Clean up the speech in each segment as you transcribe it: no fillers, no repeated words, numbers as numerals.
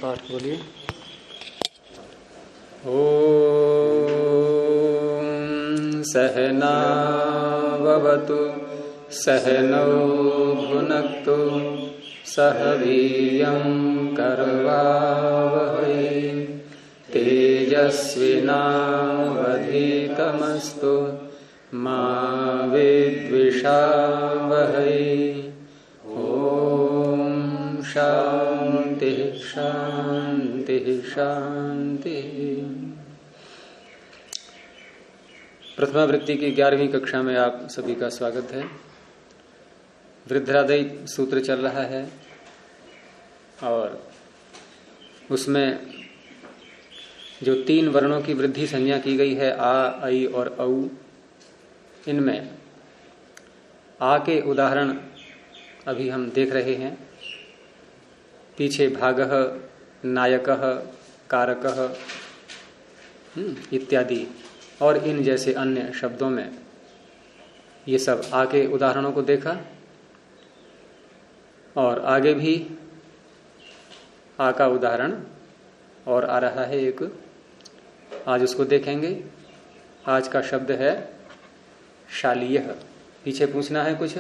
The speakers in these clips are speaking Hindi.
पाठ बोलिए। ओम सहनावतु सहनौ भुनक्तु सह वीर्यं करवावहै तेजस्विनावधीतमस्तु मा विद्विषावहै। ओम शांति शांति शांति। प्रथमा वृत्ति की 11वीं कक्षा में आप सभी का स्वागत है। वृद्धरादि सूत्र चल रहा है और उसमें जो 3 वर्णों की वृद्धि संज्ञा की गई है, आ, ऐ और औ, इनमें आ के उदाहरण अभी हम देख रहे हैं। पीछे भागः, नायकः, कारकः इत्यादि और इन जैसे अन्य शब्दों में ये सब आ के उदाहरणों को देखा और आगे भी आ का उदाहरण और आ रहा है एक, आज उसको देखेंगे। आज का शब्द है शालीयः। पीछे पूछना है कुछ?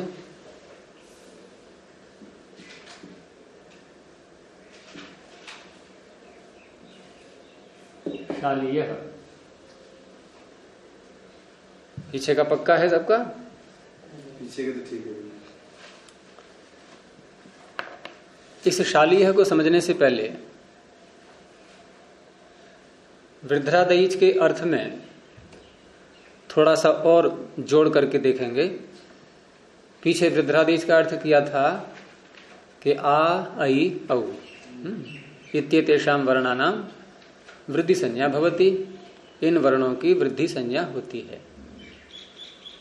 शालीयः पीछे का पक्का है सबका? पीछे का तो ठीक है। इस शालीयः को समझने से पहले वृद्धरादैच के अर्थ में थोड़ा सा और जोड़ करके देखेंगे। पीछे वृद्धरादैच का अर्थ किया था कि आ, ऐ, औ इत्येतेषां वर्णानां वृद्धि संज्ञा भवति। इन वर्णों की वृद्धि संज्ञा होती है।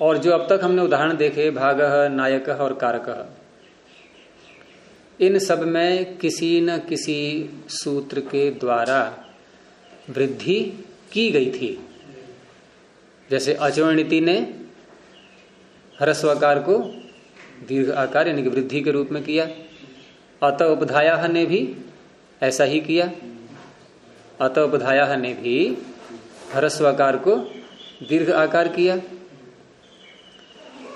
और जो अब तक हमने उदाहरण देखे, भागः, नायकः और कारकः, इन सब में किसी न किसी सूत्र के द्वारा वृद्धि की गई थी। जैसे अचवर्णिति ने ह्रस्वकार को दीर्घ आकार यानी कि वृद्धि के रूप में किया। अत उपधायाः ने भी ऐसा ही किया। अत उपधायाः ने भी ह्रस्वकार को दीर्घ आकार किया।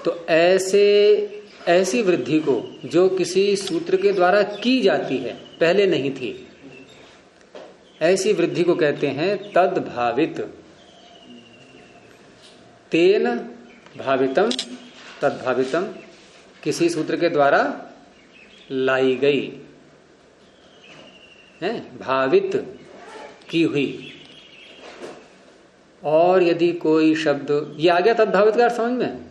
तो ऐसी वृद्धि को जो किसी सूत्र के द्वारा की जाती है, पहले नहीं थी, ऐसी वृद्धि को कहते हैं तद्भावित। तेन भावितम तद्भावितम, किसी सूत्र के द्वारा लाई गई है, भावित की हुई। और यदि कोई शब्द, ये आ गया तद्भावित का अर्थ समझ में,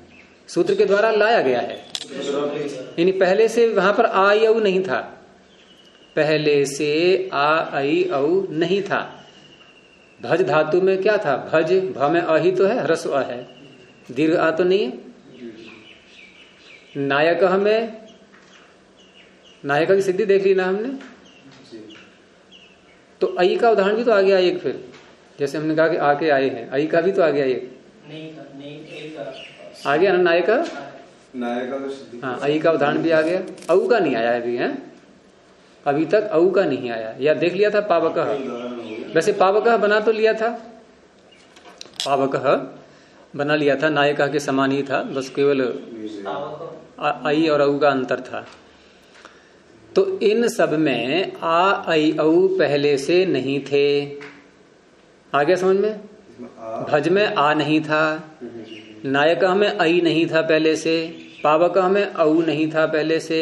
सूत्र के द्वारा लाया गया है। यानी पहले से वहां पर आ, ऐ, औ नहीं था। पहले से आ, ऐ, औ नहीं था। भज धातु में क्या था? भज, भ में अ ही तो है, ह्रस्व अ है, दीर्घ आ तो नहीं है। नायकः में नायका की सिद्धि देख ली ना हमने। तो ऐ का उदाहरण भी तो आ गया एक। फिर जैसे हमने कहा कि आके आए हैं, ऐ का भी तो आ गया एक। आ गया ना नायका? हाँ, ऐ का उदाहरण भी आ गया। औ का नहीं आया अभी है, अभी तक औ का नहीं आया। या देख लिया था पावकः। वैसे पावकः बना तो लिया था, पावकः बना लिया था, नायका के समान ही था, बस केवल ऐ और औ का अंतर था। तो इन सब में आ, ऐ, औ पहले से नहीं थे। आ गया समझ में? भज में आ नहीं था, नायकः में ऐ नहीं था पहले से, पावकः में औ नहीं था पहले से,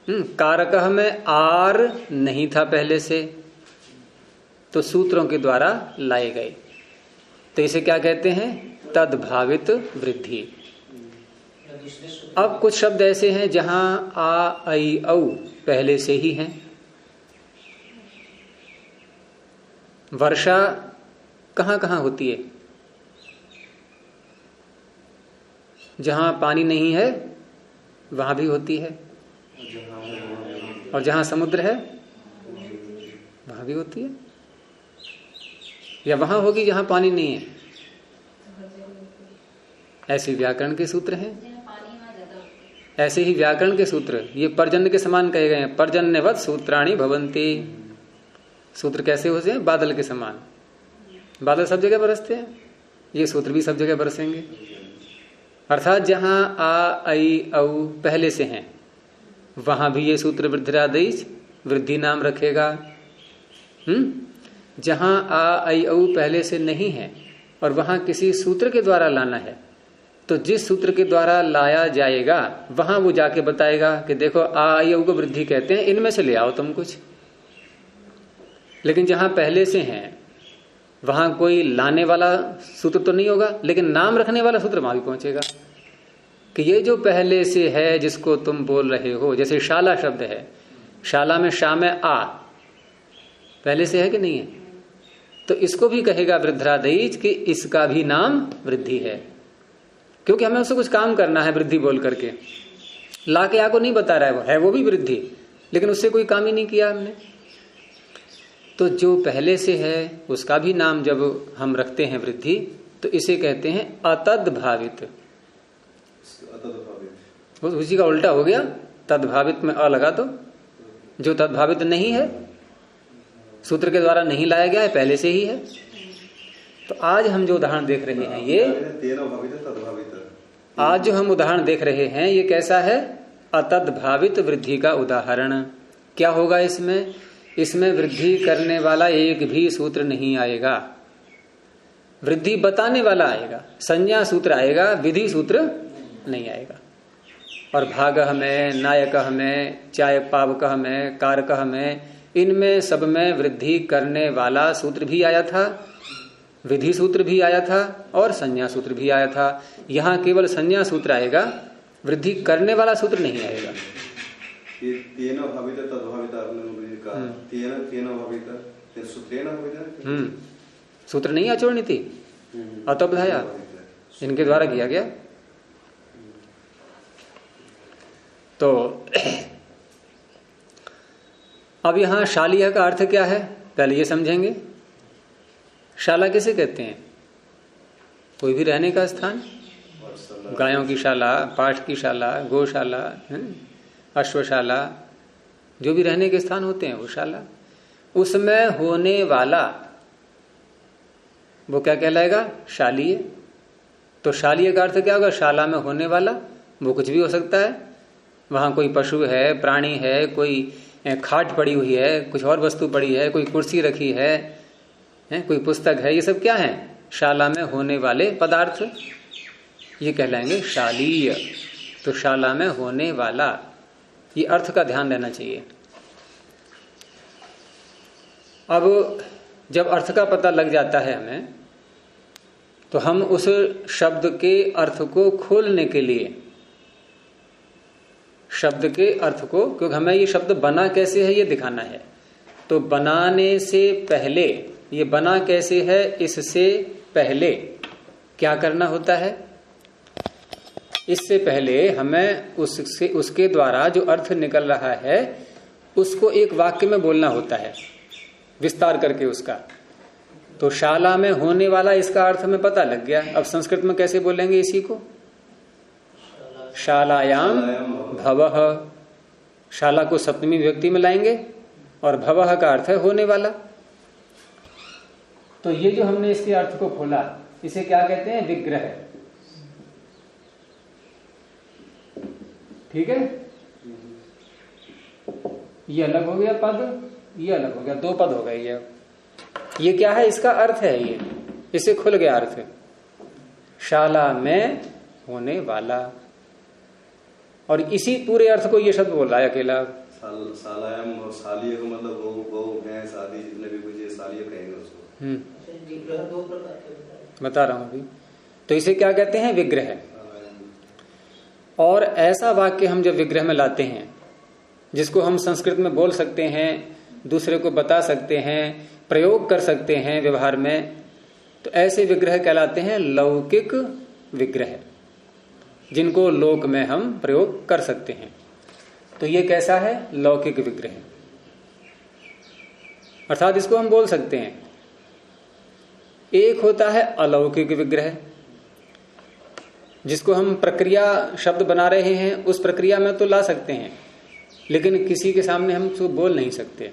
कारकः में आर नहीं था पहले से। तो सूत्रों के द्वारा लाए गए। तो इसे क्या कहते हैं? तद्भावित वृद्धि। अब कुछ शब्द ऐसे हैं जहां आ, ऐ, औ पहले से ही हैं। वर्षा कहां कहां होती है? जहां पानी नहीं है वहां भी होती है, और जहां समुद्र है वहां भी होती है। या वहां होगी जहां पानी नहीं है। ऐसे व्याकरण के सूत्र हैं। ऐसे ही व्याकरण के सूत्र ये पर्जन्य के समान कहे गए हैं। पर्जन्यवत सूत्राणि भवन्ति। सूत्र कैसे होते हैं? बादल के समान। बादल सब जगह बरसते हैं, ये सूत्र भी सब जगह बरसेंगे। अर्थात जहां आ आई औ पहले से हैं वहां भी ये सूत्र वृद्धिरादेश वृद्धि नाम रखेगा। जहां आ आई औ पहले से नहीं है और वहां किसी सूत्र के द्वारा लाना है, तो जिस सूत्र के द्वारा लाया जाएगा वहां वो जाके बताएगा कि देखो आ आई औ को वृद्धि कहते हैं, इनमें से ले आओ तुम कुछ। लेकिन जहां पहले से हैं वहां कोई लाने वाला सूत्र तो नहीं होगा, लेकिन नाम रखने वाला सूत्र वहां भी पहुंचेगा कि ये जो पहले से है जिसको तुम बोल रहे हो। जैसे शाला शब्द है, शाला में शा में आ पहले से है कि नहीं है, तो इसको भी कहेगा वृद्धिरादेश कि इसका भी नाम वृद्धि है, क्योंकि हमें उससे कुछ काम करना है। वृद्धि बोल करके ला के आपको नहीं बता रहा है वो भी वृद्धि, लेकिन उससे कोई काम ही नहीं किया हमने। तो जो पहले से है उसका भी नाम जब हम रखते हैं वृद्धि, तो इसे कहते हैं अतद्भावित। उसी का उल्टा हो गया, तद्भावित में अ लगा दो। जो तद्भावित नहीं है, सूत्र के द्वारा नहीं लाया गया है, पहले से ही है। तो आज हम जो उदाहरण देख रहे हैं ये आज जो हम उदाहरण देख रहे हैं ये कैसा है? अतद्भावित वृद्धि का उदाहरण। क्या होगा इसमें? इसमें वृद्धि करने वाला एक भी सूत्र नहीं आएगा, वृद्धि बताने वाला आएगा, संज्ञा सूत्र आएगा, विधि सूत्र नहीं आएगा। और भागः में, नायकः में, चाय पावकः में, कारकः में, इनमें सब में वृद्धि करने वाला सूत्र भी आया था, विधि सूत्र भी आया था और संज्ञा सूत्र भी आया था। यहां केवल संज्ञा सूत्र आएगा, वृद्धि करने वाला सूत्र नहीं आएगा। सूत्र नहीं आचोड़नी थी, अतोबधाया इनके द्वारा किया गया। तो अब यहां शालीय का अर्थ क्या है पहले ये समझेंगे। शाला किसे कहते हैं? कोई भी रहने का स्थान, गायों की शाला, पाठ की शाला, गौशाला, अश्वशाला, जो भी रहने के स्थान होते हैं वो शाला। उसमें होने वाला वो क्या कहलाएगा? शालीय। तो शालीय का अर्थ क्या होगा? शाला में होने वाला, वो कुछ भी हो सकता है। वहां कोई पशु है, प्राणी है, कोई खाट पड़ी हुई है, कुछ और वस्तु पड़ी है, कोई कुर्सी रखी है, कोई पुस्तक है, ये सब क्या है? शाला में होने वाले पदार्थ, ये कहलाएंगे शालीय। तो शाला में होने वाला, ये अर्थ का ध्यान रहना चाहिए। अब जब अर्थ का पता लग जाता है हमें, तो हम उस शब्द के अर्थ को खोलने के लिए, शब्द के अर्थ को, क्योंकि हमें ये शब्द बना कैसे है ये दिखाना है, तो बनाने से पहले, ये बना कैसे है इससे पहले क्या करना होता है? इससे पहले हमें उसके द्वारा जो अर्थ निकल रहा है उसको एक वाक्य में बोलना होता है, विस्तार करके उसका। तो शाला में होने वाला, इसका अर्थ हमें पता लग गया। अब संस्कृत में कैसे बोलेंगे इसी को? शालायाम भवः। शाला को सप्तमी विभक्ति में लाएंगे और भवः का अर्थ है होने वाला। तो ये जो हमने इसके अर्थ को खोला, इसे क्या कहते हैं? विग्रह। ठीक है, ये अलग हो गया पद, ये अलग हो गया, दो पद हो गए। ये क्या है? इसका अर्थ है, ये इससे खुल गया अर्थ। शाला में होने वाला, और इसी पूरे अर्थ को ये शब्द बोल रहा है अकेला। सालायाम और सालिय को मतलब वो है, शादी जितने भी कुछ सालिय कहेंगे उसको। बता रहा हूं अभी। तो इसे क्या कहते हैं? विग्रह। और ऐसा वाक्य हम जब विग्रह में लाते हैं जिसको हम संस्कृत में बोल सकते हैं, दूसरे को बता सकते हैं, प्रयोग कर सकते हैं व्यवहार में, तो ऐसे विग्रह कहलाते हैं लौकिक विग्रह, जिनको लोक में हम प्रयोग कर सकते हैं। तो ये कैसा है? लौकिक विग्रह। अर्थात इसको हम बोल सकते हैं। एक होता है अलौकिक विग्रह, जिसको हम प्रक्रिया शब्द बना रहे हैं, उस प्रक्रिया में तो ला सकते हैं, लेकिन किसी के सामने हम उसको बोल नहीं सकते।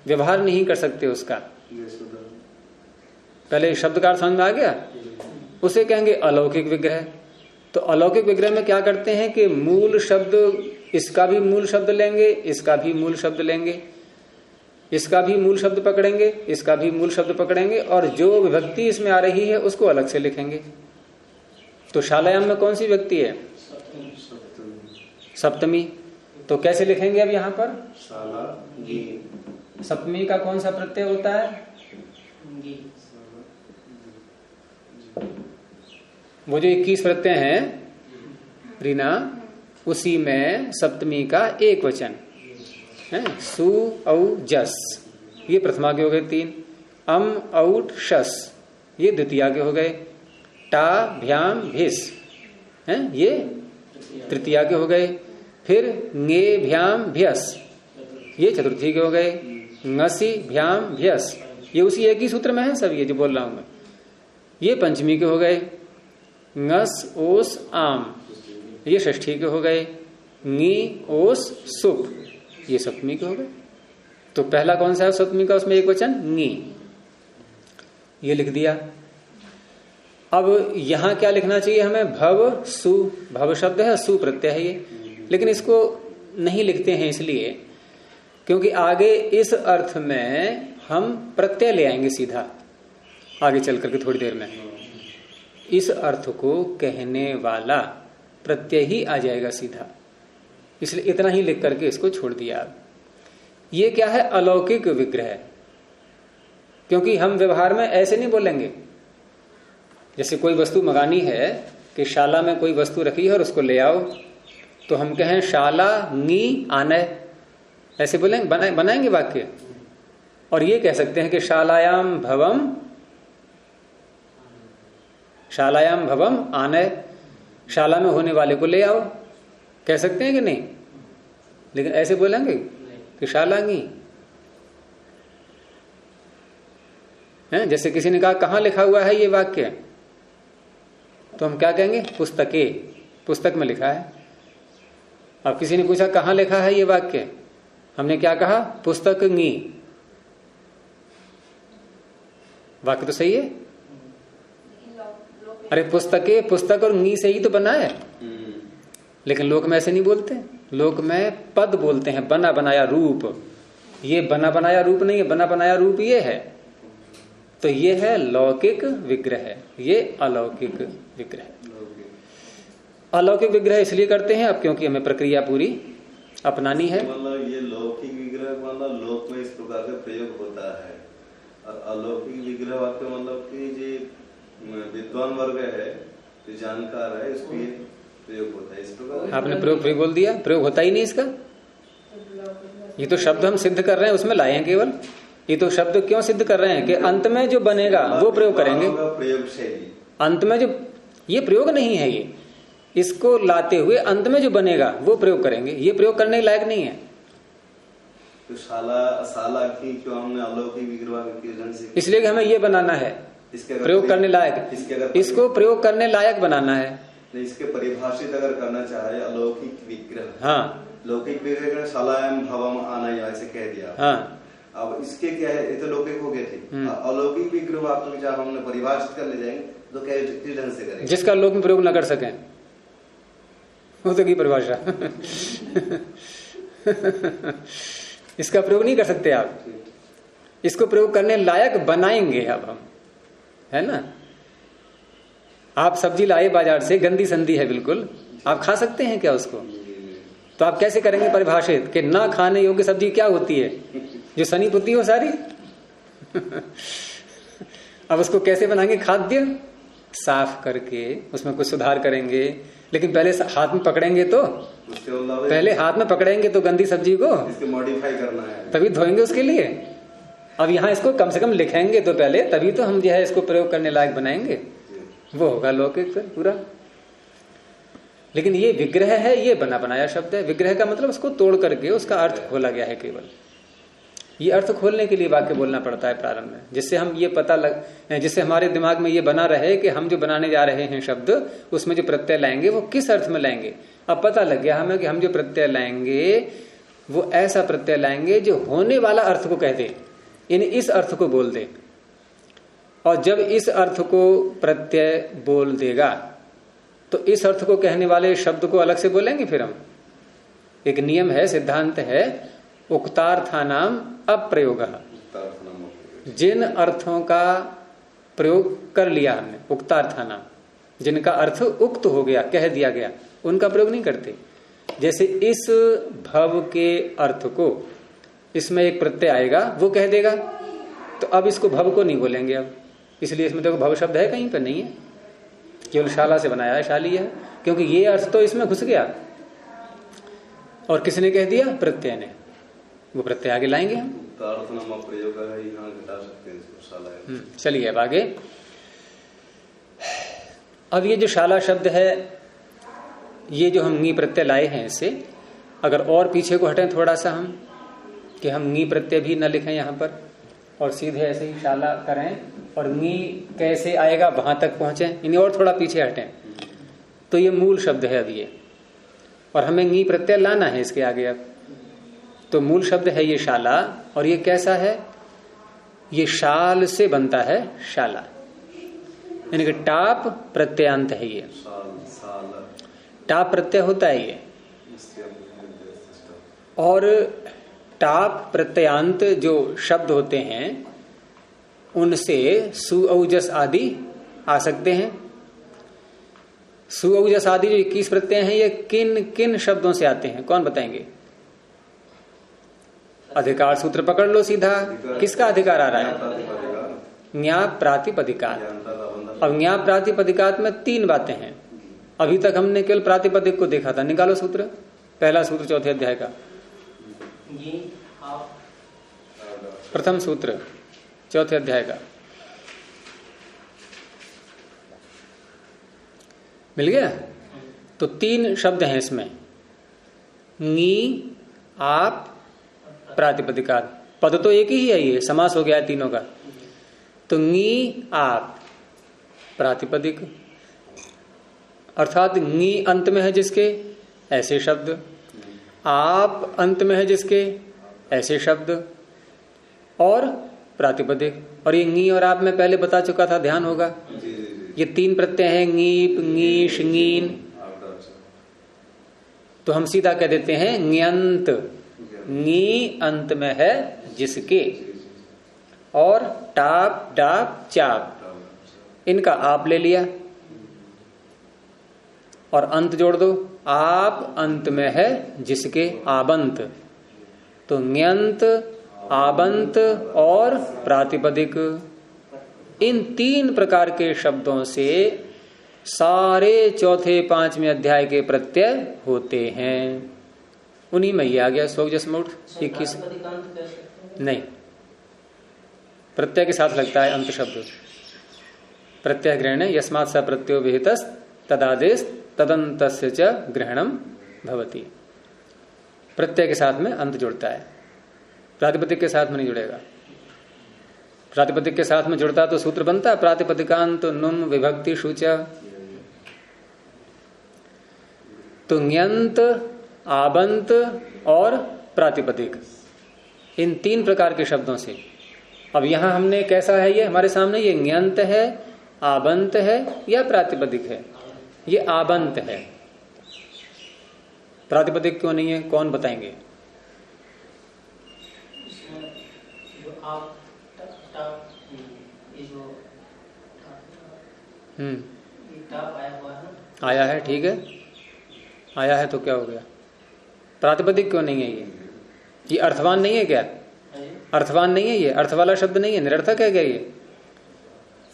व्यवहार नहीं कर सकते उसका। पहले शब्द का अर्थ समझ में आ गया, उसे कहेंगे अलौकिक विग्रह। तो अलौकिक विग्रह में क्या करते हैं कि मूल शब्द, इसका भी मूल शब्द लेंगे, इसका भी मूल शब्द लेंगे, इसका भी मूल शब्द पकड़ेंगे, इसका भी मूल शब्द पकड़ेंगे, और जो विभक्ति इसमें आ रही है उसको अलग से लिखेंगे। तो शालायाम में कौन सी विभक्ति है? सप्तमी। तो कैसे लिखेंगे अब यहां पर? सप्तमी का कौन सा प्रत्यय होता है? वो जो 21 प्रत्यय हैं रीना, उसी में सप्तमी का एक वचन है, सु औ जस, ये प्रथमा के हो गए 3, अम औट शस, ये द्वितीया के हो गए, टा भ्याम भिस है, ये तृतीया के हो गए, फिर ङे भ्याम भ्यस, ये चतुर्थी के हो गए, ङसी भ्याम भ्यस, ये उसी एक ही सूत्र में है सब, ये जो बोल रहा हूं मैं, ये पंचमी के हो गए, ङस ओस आम, ये षष्ठी के हो गए, ङी ओस सुप, ये सप्तमी के हो गए। तो पहला कौन सा है सप्तमी का? उसमें एक वचन ङी, ये लिख दिया। अब यहां क्या लिखना चाहिए हमें? भव सु, भव शब्द है, सु प्रत्यय है ये, लेकिन इसको नहीं लिखते हैं इसलिए क्योंकि आगे इस अर्थ में हम प्रत्यय ले आएंगे सीधा, आगे चल करके थोड़ी देर में इस अर्थ को कहने वाला प्रत्यय ही आ जाएगा सीधा, इसलिए इतना ही लिख करके इसको छोड़ दिया। ये क्या है? अलौकिक विग्रह। क्योंकि हम व्यवहार में ऐसे नहीं बोलेंगे, जैसे कोई वस्तु मंगानी है कि शाला में कोई वस्तु रखी है और उसको ले आओ, तो हम कहें शाला नी आने, ऐसे बोलेंगे, बनाएंगे वाक्य। और ये कह सकते हैं कि शालायाम भवम आने, शाला में होने वाले को ले आओ, कह सकते हैं कि नहीं? लेकिन ऐसे बोलेंगे कि शालांगी है। जैसे किसी ने कहा कहां लिखा हुआ है ये वाक्य, तो हम क्या कहेंगे? पुस्तके, पुस्तक में लिखा है। अब किसी ने पूछा कहां लिखा है ये वाक्य, हमने क्या कहा? पुस्तक नी। वाक्य तो सही है, अरे पुस्तके, पुस्तक और नी से ही तो बना है। लेकिन लोक में ऐसे नहीं बोलते, लोक में पद बोलते हैं, बना बनाया रूप। ये बना बनाया रूप नहीं है, बना बनाया रूप ये है। तो ये है लौकिक विग्रह, ये अलौकिक विग्रह। अलौकिक विग्रह इसलिए करते हैं अब क्योंकि हमें प्रक्रिया पूरी अपनानी है। मतलब ये लौकिक विग्रह मतलब लोक में इस प्रकार का प्रयोग होता है, और अलौकिक विग्रह वाक्य मतलब कि जो विद्वान वर्ग है, जो जानकार है, इसके प्रयोग होता है इस प्रकार। आपने प्रयोग बोल दिया, प्रयोग होता ही नहीं इसका। ये तो शब्द हम सिद्ध कर रहे हैं, उसमें लाए हैं केवल। ये तो शब्द क्यों सिद्ध कर रहे हैं कि अंत में जो बनेगा वो प्रयोग करेंगे। प्रयोग शैली अंत में जो, ये प्रयोग नहीं है, ये इसको लाते हुए अंत में जो बनेगा वो प्रयोग करेंगे। ये प्रयोग करने के लायक नहीं है। तो शाला की क्यों हमने अलौकिक विग्रह के ढंग से, इसलिए कि हमें ये बनाना है प्रयोग करने लायक, इसको प्रयोग करने लायक बनाना है। इसके परिभाषित अगर करना चाहे अलौकिक विग्रह, हाँ, लौकिक विग्रह शालायाम भवम आना ऐसे कह दिया। हाँ, अब इसके क्या है, ये तो लौकिक हो गए थे। अलौकिक विग्रह आप जब हमने परिभाषित कर ले जाएंगे तो क्या किस ढंग से करेंगे? जिसका लोक में प्रयोग न कर सके वो तो की परिभाषा इसका प्रयोग नहीं कर सकते आप, इसको प्रयोग करने लायक बनाएंगे अब हम, है ना। आप सब्जी लाए बाजार से, गंदी संदी है बिल्कुल, आप खा सकते हैं क्या उसको? तो आप कैसे करेंगे परिभाषित कि ना खाने योग्य सब्जी क्या होती है? जो सनी पुती हो सारी अब उसको कैसे बनाएंगे? खाद्य साफ करके उसमें कुछ सुधार करेंगे, लेकिन पहले हाथ में पकड़ेंगे तो, पहले हाथ में पकड़ेंगे तो गंदी सब्जी को मॉडिफाई करना है, तभी धोएंगे उसके लिए। अब यहाँ इसको कम से कम लिखेंगे तो पहले, तभी तो हम जो है इसको प्रयोग करने लायक बनाएंगे, वो होगा लौकिक फिर पूरा। लेकिन ये विग्रह है, ये बना बनाया शब्द है। विग्रह का मतलब उसको तोड़ करके उसका अर्थ खोला गया है केवल। ये अर्थ खोलने के लिए वाक्य बोलना पड़ता है प्रारंभ में, जिससे हम ये पता जिससे हमारे दिमाग में ये बना रहे कि हम जो बनाने जा रहे हैं शब्द, उसमें जो प्रत्यय लाएंगे वो किस अर्थ में लाएंगे। अब पता लग गया हमें कि हम जो प्रत्यय लाएंगे वो ऐसा प्रत्यय लाएंगे जो होने वाला अर्थ को कह दे, यानी इस अर्थ को बोल दे। और जब इस अर्थ को प्रत्यय बोल देगा तो इस अर्थ को कहने वाले शब्द को अलग से बोलेंगे फिर हम। एक नियम है, सिद्धांत है, उक्तार्थानाम अप्रयोग। जिन अर्थों का प्रयोग कर लिया हमने, उक्तार्थानाम, जिनका अर्थ उक्त हो गया, कह दिया गया, उनका प्रयोग नहीं करते। जैसे इस भव के अर्थ को, इसमें एक प्रत्यय आएगा, वो कह देगा, तो अब इसको भव को नहीं बोलेंगे अब, इसलिए इसमें देखो भव शब्द है कहीं पर नहीं है, केवल शाला से बनाया है, शाली है, क्योंकि ये अर्थ तो इसमें घुस गया। और किसने कह दिया? प्रत्यय ने। वो प्रत्यय आगे लाएंगे हम। चलिए अब आगे। अब ये जो शाला शब्द है, ये जो हम नी प्रत्यय लाए हैं, इससे अगर और पीछे को हटें थोड़ा सा हम, कि हम नी प्रत्यय भी न लिखें यहाँ पर और सीधे ऐसे ही शाला करें, और नी कैसे आएगा वहां तक पहुंचे, इन्हें और थोड़ा पीछे हटें, तो ये मूल शब्द है अब ये, और हमें नी प्रत्यय लाना है इसके आगे। अब तो मूल शब्द है ये शाला, और ये कैसा है? ये शाल से बनता है, शाला, यानी कि टाप प्रत्ययांत है ये। टाप प्रत्यय होता है ये, और टाप प्रत्ययांत जो शब्द होते हैं उनसे सुऔजस आदि आ सकते हैं। सुऔजस आदि जो 21 प्रत्यय हैं, ये किन किन शब्दों से आते हैं, कौन बताएंगे? अधिकार सूत्र पकड़ लो सीधा। किसका अधिकार आ रहा है? न्या प्रातिपदिकात। अब न्या प्रातिपदिकात में 3 बातें हैं। अभी तक हमने केवल प्रातिपदिक को देखा था। निकालो सूत्र, पहला सूत्र चौथे अध्याय का, प्रथम सूत्र चौथे अध्याय का मिल गया। तो 3 शब्द हैं इसमें, नी, आप, प्रातिपदिकात। पद तो एक ही है, ये समास हो गया है तीनों का। तो नी, आप, प्रातिपदिक, अर्थात नी अंत में है जिसके ऐसे शब्द, आप अंत में है जिसके ऐसे शब्द, और प्रातिपदिक। और ये नी और आप में पहले बता चुका था, ध्यान होगा। ये 3 प्रत्यय हैं, ङीप, ङीश, ङीन। तो हम सीधा कह देते हैं ङ्यंत, नी अंत में है जिसके, और टाप, डाप, चाप, इनका आप ले लिया और अंत जोड़ दो। आप अंत में है जिसके, आबंत। तो ङ्यंत, आबंत और प्रातिपदिक, इन 3 प्रकार के शब्दों से सारे चौथे 5वें अध्याय के प्रत्यय होते हैं। उन्हीं में ये आ गया सौजस मूढ़ 21। नहीं, प्रत्यय के साथ लगता है अंत शब्द। प्रत्यय ग्रहण यस्मात् स प्रत्ययो विहितस् तदादेश तदन्तस्य च ग्रहणम भवति। प्रत्यय के साथ में अंत जुड़ता है, प्रातिपदिक के साथ में नहीं जुड़ेगा। प्रातिपदिक के साथ में जुड़ता तो सूत्र बनता प्रातिपदिकांत नुम विभक्ति शुच। तो ङ्यंत, आबंत और प्रातिपदिक, इन 3 प्रकार के शब्दों से। अब यहां हमने कैसा है ये हमारे सामने, ये ङ्यंत है, आबंत है या प्रातिपदिक है? ये आबंत है। प्रातिपदिक क्यों नहीं है, कौन बताएंगे? आया है, ठीक है, आया है तो क्या हो गया? प्रातिपदिक क्यों नहीं है ये अर्थवान नहीं है क्या? अर्थवान नहीं है ये, अर्थ वाला शब्द नहीं है, निरर्थक है क्या ये?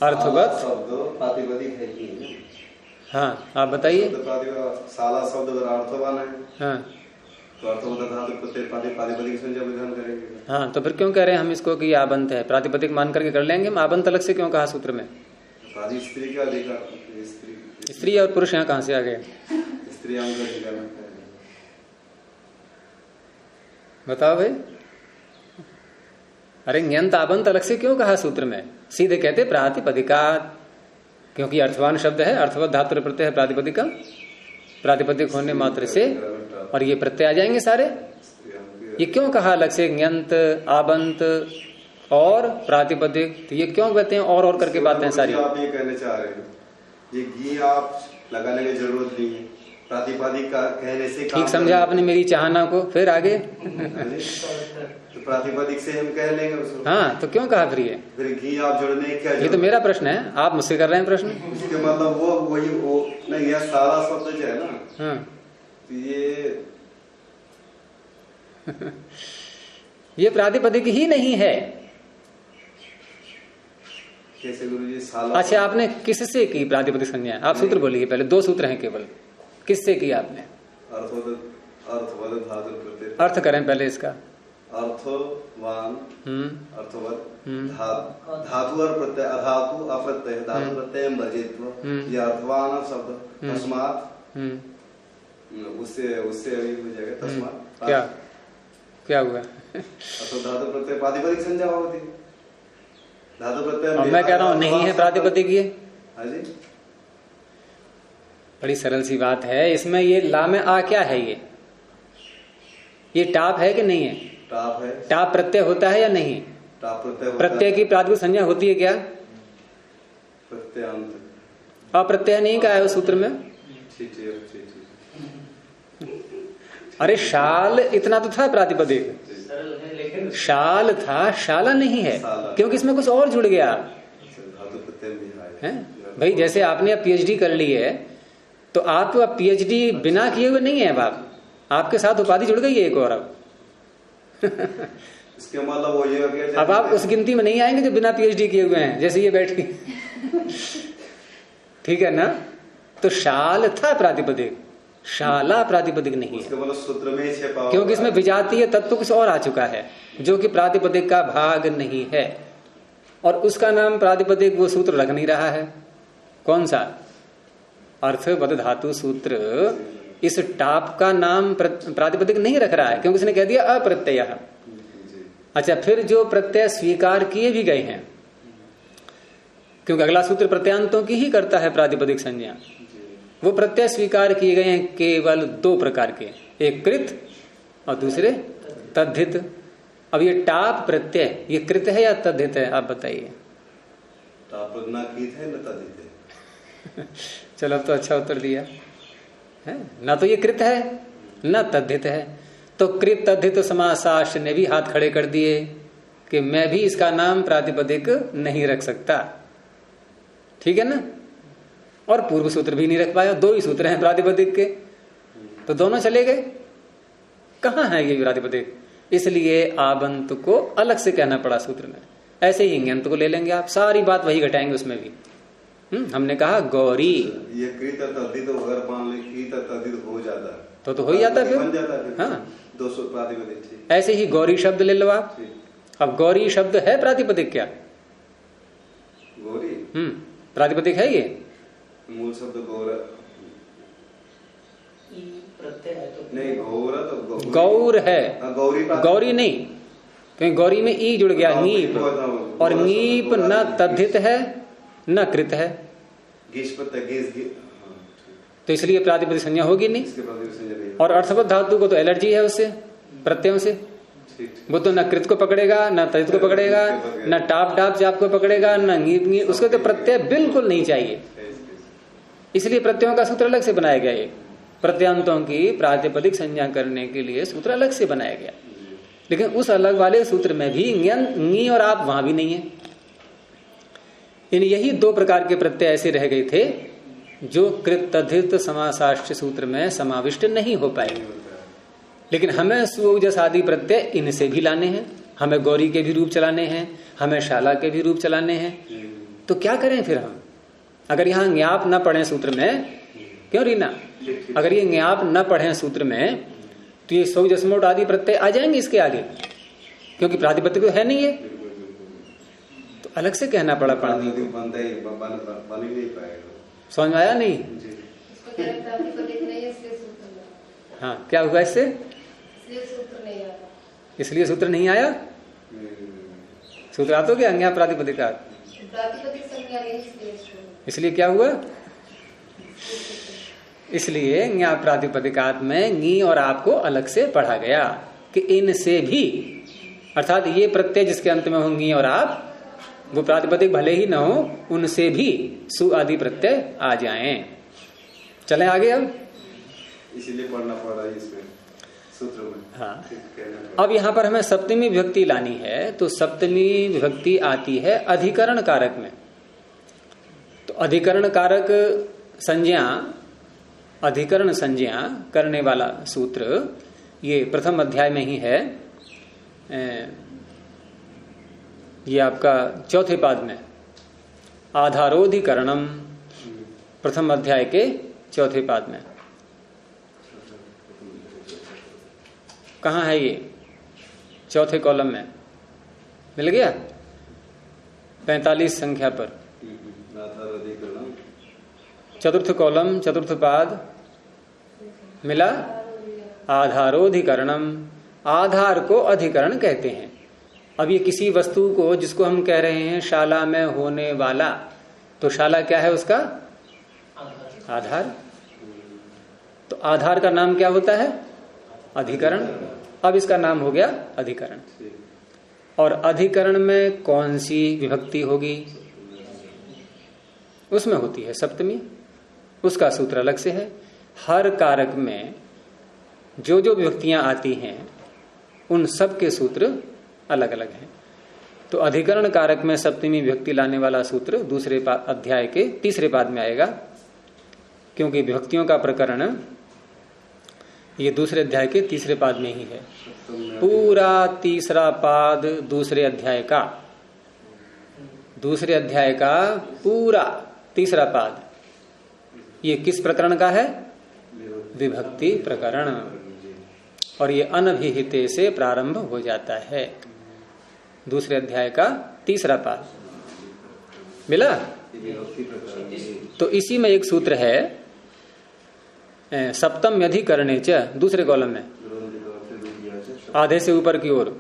अर्थवत प्रातिपदिक है कि? हाँ, आप बताइए। साला शब्द अगर अर्थवान है, हाँ, तो अर्थवत प्रातिपदिक संज्ञा विधान करेंगे। हाँ, तो फिर क्यों कह रहे हैं हम इसको कि ये आबंत है? प्रातिपदिक मान करके कर लेंगे हम। आबंत अलग से क्यों कहा सूत्र में? स्त्री का अधिकार, स्त्री और पुरुष यहाँ कहाँ से आ गए? स्त्री बताओ भाई। अरे ङ्यंत आबंत अलग से क्यों कहा सूत्र में? सीधे कहते प्रातिपदिकात, क्योंकि अर्थवान शब्द है, अर्थवत धातु प्रत्यय है प्रातिपदिका, प्रातिपदिक होने मात्र से, और ये प्रत्यय आ जाएंगे सारे। ये क्यों कहा अलग से ञंत, आबंत और प्रातिपदिक? तो ये क्यों कहते हैं और करके बातें सारी? आप ये कहने चाह रहे हैं ये घी आप लगाने की जरूरत नहीं है, प्रातिपदिक का कहने से ठीक समझा आपने मेरी चाहना को। फिर आगे तो प्रातिपदिक से हम कह लेंगे उसको। हाँ, तो क्यों कहा फिर घी आप जोड़ने क्या? ये तो मेरा प्रश्न है, आप मुझसे कर रहे हैं प्रश्न। इसके मतलब वो नहीं, यह सारा शब्द जो है ना, हाँ ये प्रातिपदिक ही नहीं है। कैसे गुरुजी? साला। अच्छा, आपने किससे की प्रातिपदिक संज्ञा? आप सूत्र बोलिए पहले, 2 सूत्र हैं केवल। किससे की आपने? अर्थ करें पहले इसका। अर्थवान, अर्थवत, धातु और प्रत्यय, अधातु अप्रत्यय, धातु प्रत्यय वर्जित्व, ये अर्थवान शब्द तस्मात्, उससे अभी हो जाएगा तस्मात्। क्या हुआ? तो धातु प्रत्यय प्रातिपदिक संज्ञा होती है। धातु प्रत्यय मैं कह रहा हूँ नहीं है प्रातिपदिक ये। हाँ जी, बड़ी सरल सी बात है। इसमें ये ला में आ क्या है? ये टाप है कि नहीं है? टाप है। टाप प्रत्यय होता है या नहीं? टाप प्रत्यय होता प्रत्यय की प्रातिपदिक संज्ञा होती है क्या? प्रत्ययांत। अप्रत्यय नहीं कहा है उस सूत्र में। अरे शाल इतना तो था प्रातिपदिक, शाल था, शाला नहीं है, क्योंकि इसमें कुछ और जुड़ गया है भाई। जैसे आपने अब पीएचडी कर ली है, तो आप पीएचडी बिना किए हुए नहीं है। अब आपके साथ उपाधि जुड़ गई है एक और। अब इसके मतलब वो ये अब आप उस गिनती में नहीं आएंगे जो बिना पीएचडी किए हुए हैं, जैसे ये बैठी। ठीक है ना? तो शाल था प्रातिपदिक, शाला प्रातिपदिक नहीं है। मतलब सूत्र में छेपा, क्योंकि इसमें विजातीय तत्व कुछ और आ चुका है जो कि प्रातिपदिक का भाग नहीं है, और उसका नाम प्रातिपदिक वो सूत्र रख नहीं रहा है। कौन सा? अर्थवद धातु सूत्र इस टाप का नाम प्रातिपदिक नहीं रख रहा है, क्योंकि उसने कह दिया अप्रत्यय। अच्छा, फिर जो प्रत्यय स्वीकार किए भी गए हैं, क्योंकि अगला सूत्र प्रत्यांतों की ही करता है प्रातिपदिक संज्ञा, वो प्रत्यय स्वीकार किए गए हैं केवल 2 प्रकार के, एक कृत और दूसरे तद्धित। अब ये टाप प्रत्यय ये कृत है या तद्धित है? आप बताइए। टाप ना कृत है ना तद्धित है। चलो, अब तो अच्छा उत्तर दिया है। ना तो ये कृत है ना तद्धित है, तो कृत तद्धित समासशास्त्र ने भी हाथ खड़े कर दिए कि मैं भी इसका नाम प्रातिपदिक नहीं रख सकता। ठीक है ना? और पूर्व सूत्र भी नहीं रख पाया। 2 ही सूत्र हैं प्रातिपदिक के, तो दोनों चले गए। कहाँ है ये प्रातिपदिक? इसलिए आबंत को अलग से कहना पड़ा सूत्र में। ऐसे ही ञंत को ले लेंगे आप, सारी बात वही घटाएंगे उसमें भी। हमने कहा गौरी, ये कृत तद्धित अगर मान ले कृत तद्धित हो जाता है तो हो ही जाता है बन जाता है। हाँ, 200 प्रातिपदिक। ऐसे ही गौरी शब्द ले लो आप। अब गौरी शब्द है प्रातिपदिक क्या? गौरी प्रातिपदिक है ये? मूल शब्द गौर नहीं, गौर तो गौर है, गौरी नहीं, क्योंकि गौरी में ई जुड़ गया, नीप, और नीप न तद्धित है न कृत है, तो इसलिए प्रातिपदिक संज्ञा होगी नहीं। और अर्थवत धातु को तो एलर्जी है उससे, प्रत्ययों से। वो तो न कृत को पकड़ेगा, न तद्धित को पकड़ेगा, न टाप टाप चाप को पकड़ेगा, न नीप, उसको तो प्रत्यय बिल्कुल नहीं चाहिए। इसलिए प्रत्ययों का सूत्र अलग से बनाया गया है। प्रत्यांतों की प्रातिपदिक संज्ञा करने के लिए सूत्र अलग से बनाया गया, लेकिन उस अलग वाले सूत्र में भी नी और आप वहां भी नहीं है। इन यही 2 प्रकार के प्रत्यय ऐसे रह गए थे जो कृत तद्धित समासाष्ट सूत्र में समाविष्ट नहीं हो पाए। लेकिन हमें सुजस आदि प्रत्यय इनसे भी लाने हैं, हमें गौरी के भी रूप चलाने हैं, हमें शाला के भी रूप चलाने हैं। तो क्या करें फिर हम? अगर यहाँ ज्ञाप न पढ़े सूत्र में, क्यों रीना, अगर ये ज्ञाप न पढ़े सूत्र में, तो ये सौ जसमोट आदि प्रत्यय आ जाएंगे इसके आगे, क्योंकि प्रातिपदिक तो है नहीं है, तो अलग से कहना पड़ा पढ़ने को। समझ में आया नहीं? हाँ, क्या हुआ इससे? इसलिए सूत्र नहीं आया। सूत्र आता हो क्या ज्ञाप प्रातिपदिक? इसलिए क्या हुआ? इसलिए ज्ञाप प्रातिपदिकात में नी और आप को अलग से पढ़ा गया, कि इनसे भी, अर्थात ये प्रत्यय जिसके अंत में होंगी और आप, वो प्रातिपदिक भले ही ना हो, उनसे भी सु आदि प्रत्यय आ जाएं। चलें आगे अब, इसीलिए पढ़ना पड़ा इसमें सूत्र में। हाँ, अब यहां पर हमें सप्तमी विभक्ति लानी है, तो सप्तमी विभक्ति आती है अधिकरण कारक में। तो अधिकरण कारक संज्ञा, अधिकरण संज्ञा करने वाला सूत्र ये प्रथम अध्याय में ही है, ये आपका चौथे पाद में, आधारोधिकरणम, प्रथम अध्याय के चौथे पाद में। कहाँ है ये? चौथे कॉलम में मिल गया, 45 संख्या पर, चतुर्थ कॉलम, चतुर्थ पाद मिला। आधारोधिकरणम, आधार को अधिकरण कहते हैं। अब ये किसी वस्तु को, जिसको हम कह रहे हैं शाला में होने वाला, तो शाला क्या है उसका? आधार। तो आधार का नाम क्या होता है? अधिकरण। अब इसका नाम हो गया अधिकरण। और अधिकरण में कौन सी विभक्ति होगी? उसमें होती है सप्तमी, उसका सूत्र अलग से है। हर कारक में जो जो विभक्तियां आती हैं उन सब के सूत्र अलग अलग हैं। तो अधिकरण कारक में सप्तमी विभक्ति लाने वाला सूत्र दूसरे अध्याय के तीसरे पाद में आएगा, क्योंकि विभक्तियों का प्रकरण ये दूसरे अध्याय के तीसरे पाद में ही है। पूरा तीसरा पाद दूसरे अध्याय का, दूसरे अध्याय का पूरा तीसरा पाद ये किस प्रकरण का है? विभक्ति प्रकरण। और ये अनभिहिते से प्रारंभ हो जाता है। दूसरे अध्याय का तीसरा पाद मिला। तो इसी में एक सूत्र है, सप्तम अधिकरणे च, दूसरे कॉलम में आधे से ऊपर की ओर,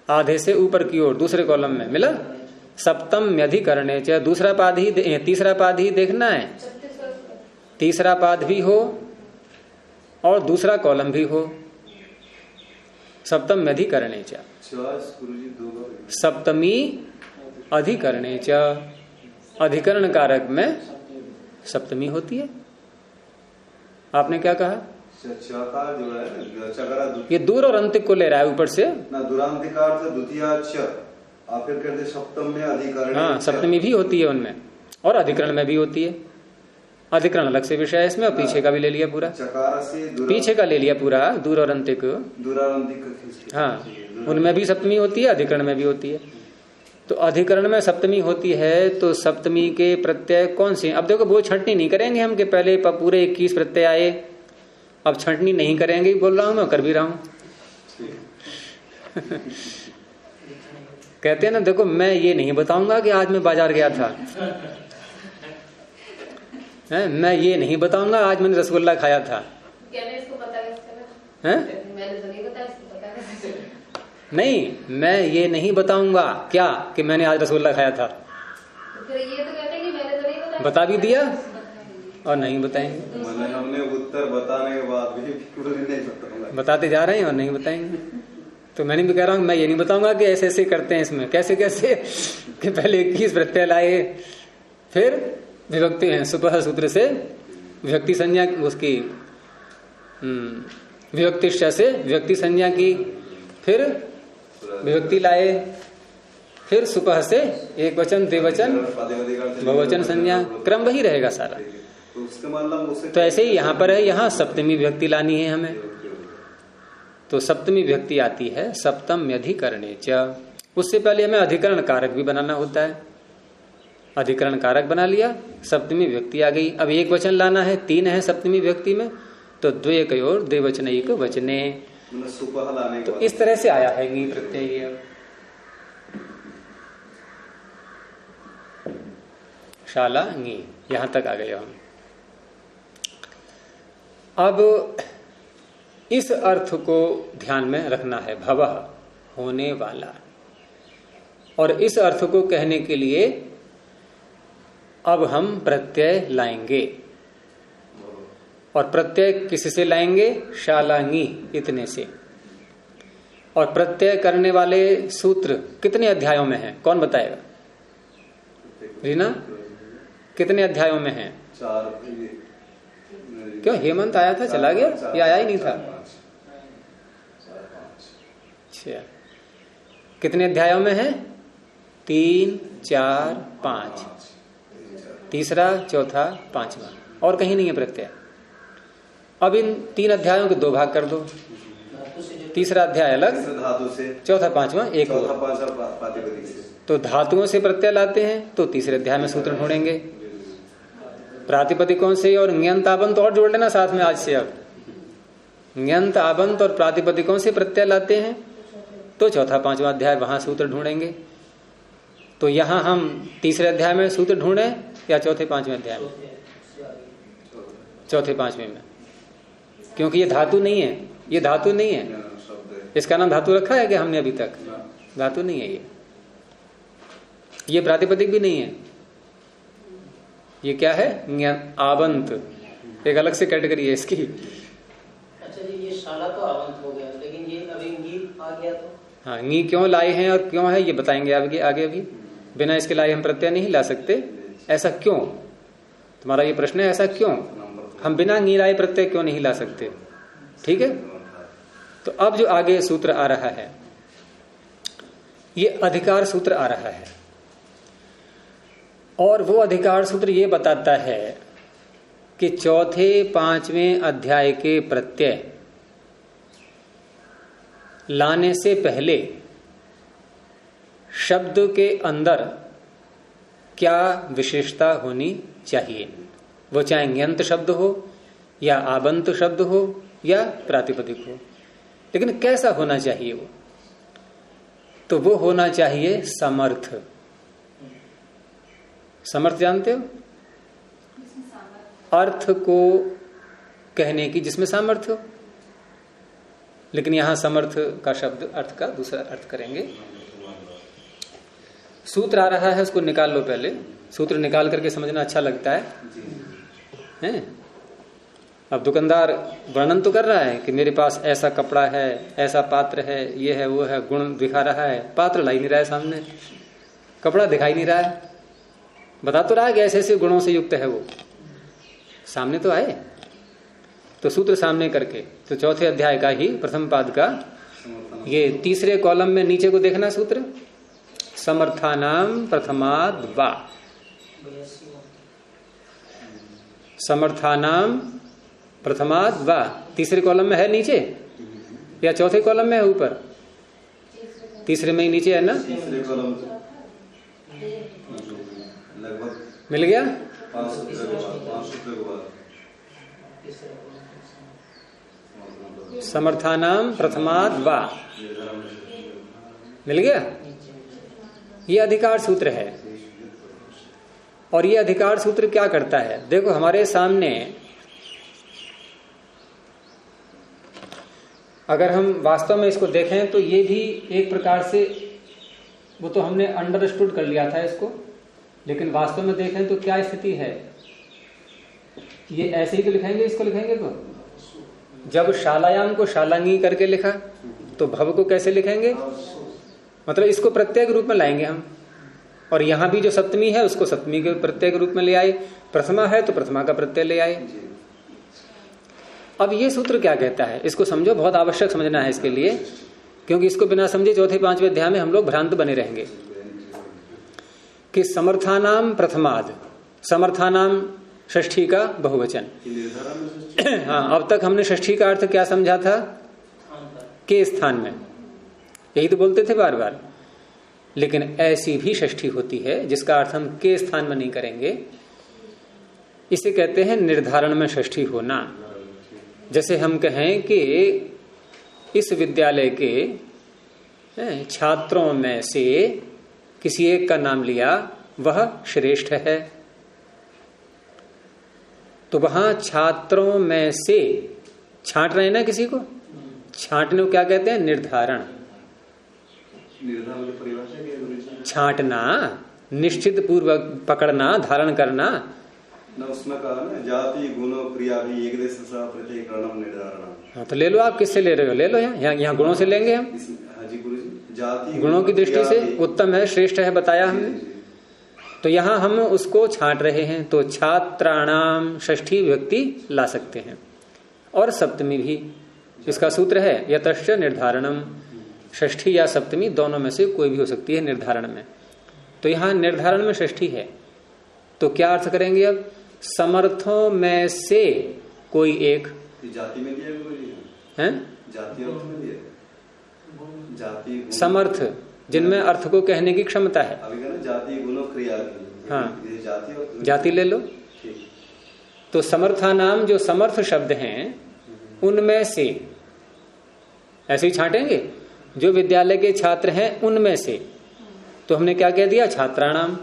आधे से ऊपर की ओर दूसरे कॉलम में मिला। सप्तम अधिकरणे च, दूसरा पाद ही, तीसरा पाद ही देखना है। तीसरा पाद भी हो और दूसरा कॉलम भी हो। सप्तम अधिकरणे च, सप्तमी अधिकरणे च, अधिकरण कारक में सप्तमी होती है। आपने क्या कहा? जो है ये दूर और अंतिक को ले रहा है ऊपर से ना, दूरांतिकार से द्वितीय आप फिर कहते सप्तम में अधिकरण। हाँ, सप्तमी भी होती है उनमें और अधिकरण में भी होती है। अधिकरण अलग से विषय है इसमें, और पीछे का भी ले लिया पूरा, चकार से पीछे का ले लिया पूरा, दूर और अंतिक। हाँ, उनमें भी सप्तमी होती है, अधिकरण में भी होती है। तो अधिकरण में सप्तमी होती है, तो सप्तमी के प्रत्यय कौन से? अब देखो, वो छंटनी नहीं करेंगे हम कि पहले पूरे 21 प्रत्यय आए। अब छंटनी नहीं करेंगे, बोल रहा हूं मैं, कर भी रहा हूं। कहते हैं ना, देखो मैं ये नहीं बताऊंगा कि आज मैं बाजार गया था, मैं ये नहीं बताऊंगा आज मैंने रसगुल्ला खाया था। नहीं, मैं ये नहीं बताऊंगा क्या कि मैंने आज रसगुल्ला खाया था। तो ये तो कहते हैं कि मैंने तो नहीं बताया, बता भी दिया और नहीं बताएंगे। हमने उत्तर बताने के बाद भी नहीं बताऊंगा, बताते जा रहे हैं और नहीं बताएंगे। तो मैंने भी कह रहा हूँ, मैं ये नहीं बताऊंगा कि ऐसे ऐसे करते हैं इसमें, कैसे कैसे कि पहले 21 प्रत्यय लाए, फिर विभक्ति है सुपह सूत्र से विभक्ति संज्ञा उसकी, विभक्तिश्च से विभक्ति संज्ञा की, फिर विभक्ति लाए, फिर सुपह से एक वचन, द्विवचन, बहुवचन संज्ञा, क्रम वही रहेगा सारा। तो ऐसे ही यहाँ पर है, यहाँ सप्तमी विभक्ति लानी है हमें। तो सप्तमी विभक्ति आती है सप्तम अधिकरणे च। उससे पहले हमें अधिकरण कारक भी बनाना होता है। अधिकरण कारक बना लिया, सप्तमी विभक्ति आ गई। अब एक वचन लाना है, 3 है सप्तमी विभक्ति में, तो द्वयकयोर द्विवचनैक वचने, तो इस तरह से आया है ङी प्रत्यय। शाला ङी, यहां तक आ गए हम। अब इस अर्थ को ध्यान में रखना है, भवः होने वाला। और इस अर्थ को कहने के लिए अब हम प्रत्यय लाएंगे। और प्रत्यय किससे लाएंगे? शालांगी इतने से। और प्रत्यय करने वाले सूत्र कितने अध्यायों में है? कौन बताएगा? रीना, कितने अध्यायों में है? 4। क्यों हेमंत आया था, चला गया? ये आया ही नहीं था। अच्छा, कितने अध्यायों में है? 3, 4, 5, तीसरा, चौथा, पांचवा, और कहीं नहीं है प्रत्यय। अब इन 3 अध्यायों के 2 भाग कर दो। तीसरा अध्याय अलग, धातु से, चौथा पांचवा एक और। प्रातिपदिक से। तो धातुओं से प्रत्यय लाते हैं तो तीसरे अध्याय में सूत्र ढूंढेंगे। प्रातिपदिकों से और ञंत आबंत और जोड़ लेना साथ में आज से। अब ञंत आबंत और प्रातिपदिकों से प्रत्यय लाते हैं तो चौथा पांचवा अध्याय वहां सूत्र ढूंढेंगे। तो यहां हम तीसरे अध्याय में सूत्र ढूंढें या चौथे पांचवें अध्याय में? चौथे पांचवें में, क्योंकि ये धातु नहीं है। ये धातु नहीं है, इसका नाम धातु रखा है कि हमने अभी तक? धातु नहीं है ये प्रातिपदिक भी नहीं है। ये क्या है? आबंत, एक अलग से कैटेगरी है इसकी। अच्छा जी, ये शाला तो आबंत हो गया, लेकिन ये अभी गी आ गया तो? हाँ, गी क्यों लाए हैं और क्यों है ये बताएंगे आगे भी। बिना इसके लाए हम प्रत्यय नहीं ला सकते। ऐसा क्यों? तुम्हारा ये प्रश्न है, ऐसा क्यों? हम बिना गी लाए प्रत्यय क्यों नहीं ला सकते? ठीक है, तो अब जो आगे सूत्र आ रहा है ये अधिकार सूत्र आ रहा है, और वो अधिकार सूत्र ये बताता है कि चौथे पांचवें अध्याय के प्रत्यय लाने से पहले शब्द के अंदर क्या विशेषता होनी चाहिए। वो चाहे ञंत शब्द हो या आबंत शब्द हो या प्रातिपदिक हो, लेकिन कैसा होना चाहिए वो? तो वो होना चाहिए समर्थ। समर्थ जानते हो? अर्थ को कहने की जिसमें सामर्थ्य हो। लेकिन यहां समर्थ का शब्द अर्थ का दूसरा अर्थ करेंगे। सूत्र आ रहा है, उसको निकाल लो पहले। सूत्र निकाल करके समझना अच्छा लगता है? अब दुकानदार वर्णन तो कर रहा है कि मेरे पास ऐसा कपड़ा है, ऐसा पात्र है, ये है वो है, गुण दिखा रहा है। पात्र ला ही नहीं रहा है सामने, कपड़ा दिखाई नहीं रहा है, बता तो रहा है कि ऐसे ऐसे गुणों से युक्त है वो, सामने तो आए। तो सूत्र सामने करके, तो चौथे अध्याय का ही प्रथम पाद का ये तीसरे कॉलम में नीचे को देखना सूत्र, समर्थानाम प्रथमाद वा। समर्थानाम प्रथमाद वा तीसरे कॉलम में है नीचे या चौथे कॉलम में है ऊपर? तीसरे में ही नीचे है ना? तीसरे कॉलम लगभग मिल गया? 5 सूत्र के बाद समर्थानाम प्रथमाद वा मिल गया। ये अधिकार सूत्र है। और ये अधिकार सूत्र क्या करता है? देखो हमारे सामने अगर हम वास्तव में इसको देखें तो ये भी एक प्रकार से, वो तो हमने अंडरस्टूड कर लिया था इसको, लेकिन वास्तव में देखें तो क्या स्थिति है? ये ऐसे ही तो लिखेंगे, इसको लिखेंगे तो जब शालायाम को शालांगी करके लिखा तो भव को कैसे लिखेंगे? मतलब इसको प्रत्यय के रूप में लाएंगे हम। और यहां भी जो सप्तमी है उसको सप्तमी के प्रत्यय के रूप में ले आए, प्रथमा है तो प्रथमा का प्रत्यय ले आए। अब ये सूत्र क्या कहता है इसको समझो, बहुत आवश्यक समझना है इसके लिए, क्योंकि इसको बिना समझे चौथे पांचवें अध्याय में हम लोग भ्रांत बने रहेंगे। कि समर्थानाम प्रथमाद, समर्थानाम षष्ठी का बहुवचन। हाँ, अब तक हमने षष्ठी का अर्थ क्या समझा था? के स्थान में, यही तो बोलते थे बार बार। लेकिन ऐसी भी षष्ठी होती है जिसका अर्थ हम के स्थान में नहीं करेंगे, इसे कहते हैं निर्धारण में षष्ठी होना। जैसे हम कहें कि इस विद्यालय के छात्रों में से किसी एक का नाम लिया, वह श्रेष्ठ है, तो वहां छात्रों में से छांट रहे हैं ना किसी को, छांटने को क्या कहते हैं? निर्धारण। परिभाषा छांटना, निश्चित पूर्वक पकड़ना, धारण करना, ना उसमें कहा ना जाति गुणों क्रिया भी एक देश प्रत्येकरणम निर्धारण। हाँ तो ले लो, आप किससे ले रहे हो, ले लो यहाँ गुणों से लेंगे हम। हाँ जी गुरु जी, जाति गुणों की दृष्टि से उत्तम है, श्रेष्ठ है बताया हमने। तो यहाँ हम उसको छांट रहे हैं, तो छात्राणाम षष्ठी विभक्ति ला सकते हैं और सप्तमी भी। इसका सूत्र है यतश्च निर्धारणम, षष्ठी या सप्तमी दोनों में से कोई भी हो सकती है निर्धारण में। तो यहाँ निर्धारण में षष्ठी है, तो क्या अर्थ करेंगे अब, समर्थों में से कोई एक। जाति में दिया है, जाति अर्थ में दिया, जाति समर्थ जिनमें अर्थ को कहने की क्षमता है। अभी कहना जाति गुणों क्रिया की, हाँ जाति ले लो। तो समर्था नाम जो समर्थ शब्द हैं उनमें से, ऐसे ही छांटेंगे, जो विद्यालय के छात्र हैं उनमें से। तो हमने क्या कह दिया, छात्राणाम।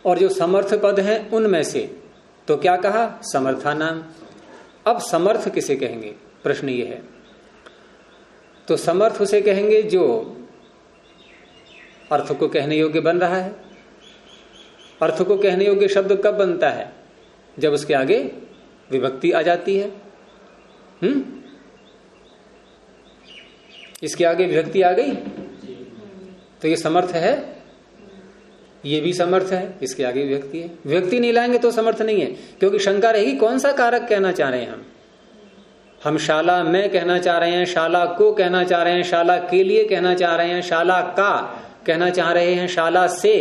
और जो समर्थ पद हैं उनमें से, तो क्या कहा, समर्थानाम। अब समर्थ किसे कहेंगे, प्रश्न ये है। तो समर्थ उसे कहेंगे जो अर्थ को कहने योग्य बन रहा है। अर्थ को कहने योग्य शब्द कब बनता है, जब उसके आगे विभक्ति आ जाती है। इसके आगे विभक्ति आ गई तो ये समर्थ है, ये भी समर्थ है, इसके आगे विभक्ति है। विभक्ति नहीं लाएंगे तो समर्थ नहीं है, क्योंकि शंका रहेगी कौन सा कारक कहना चाह रहे हैं हम शाला में कहना चाह रहे हैं, शाला को कहना चाह रहे हैं, शाला के लिए कहना चाह रहे हैं, शाला का कहना चाह रहे हैं, शाला से,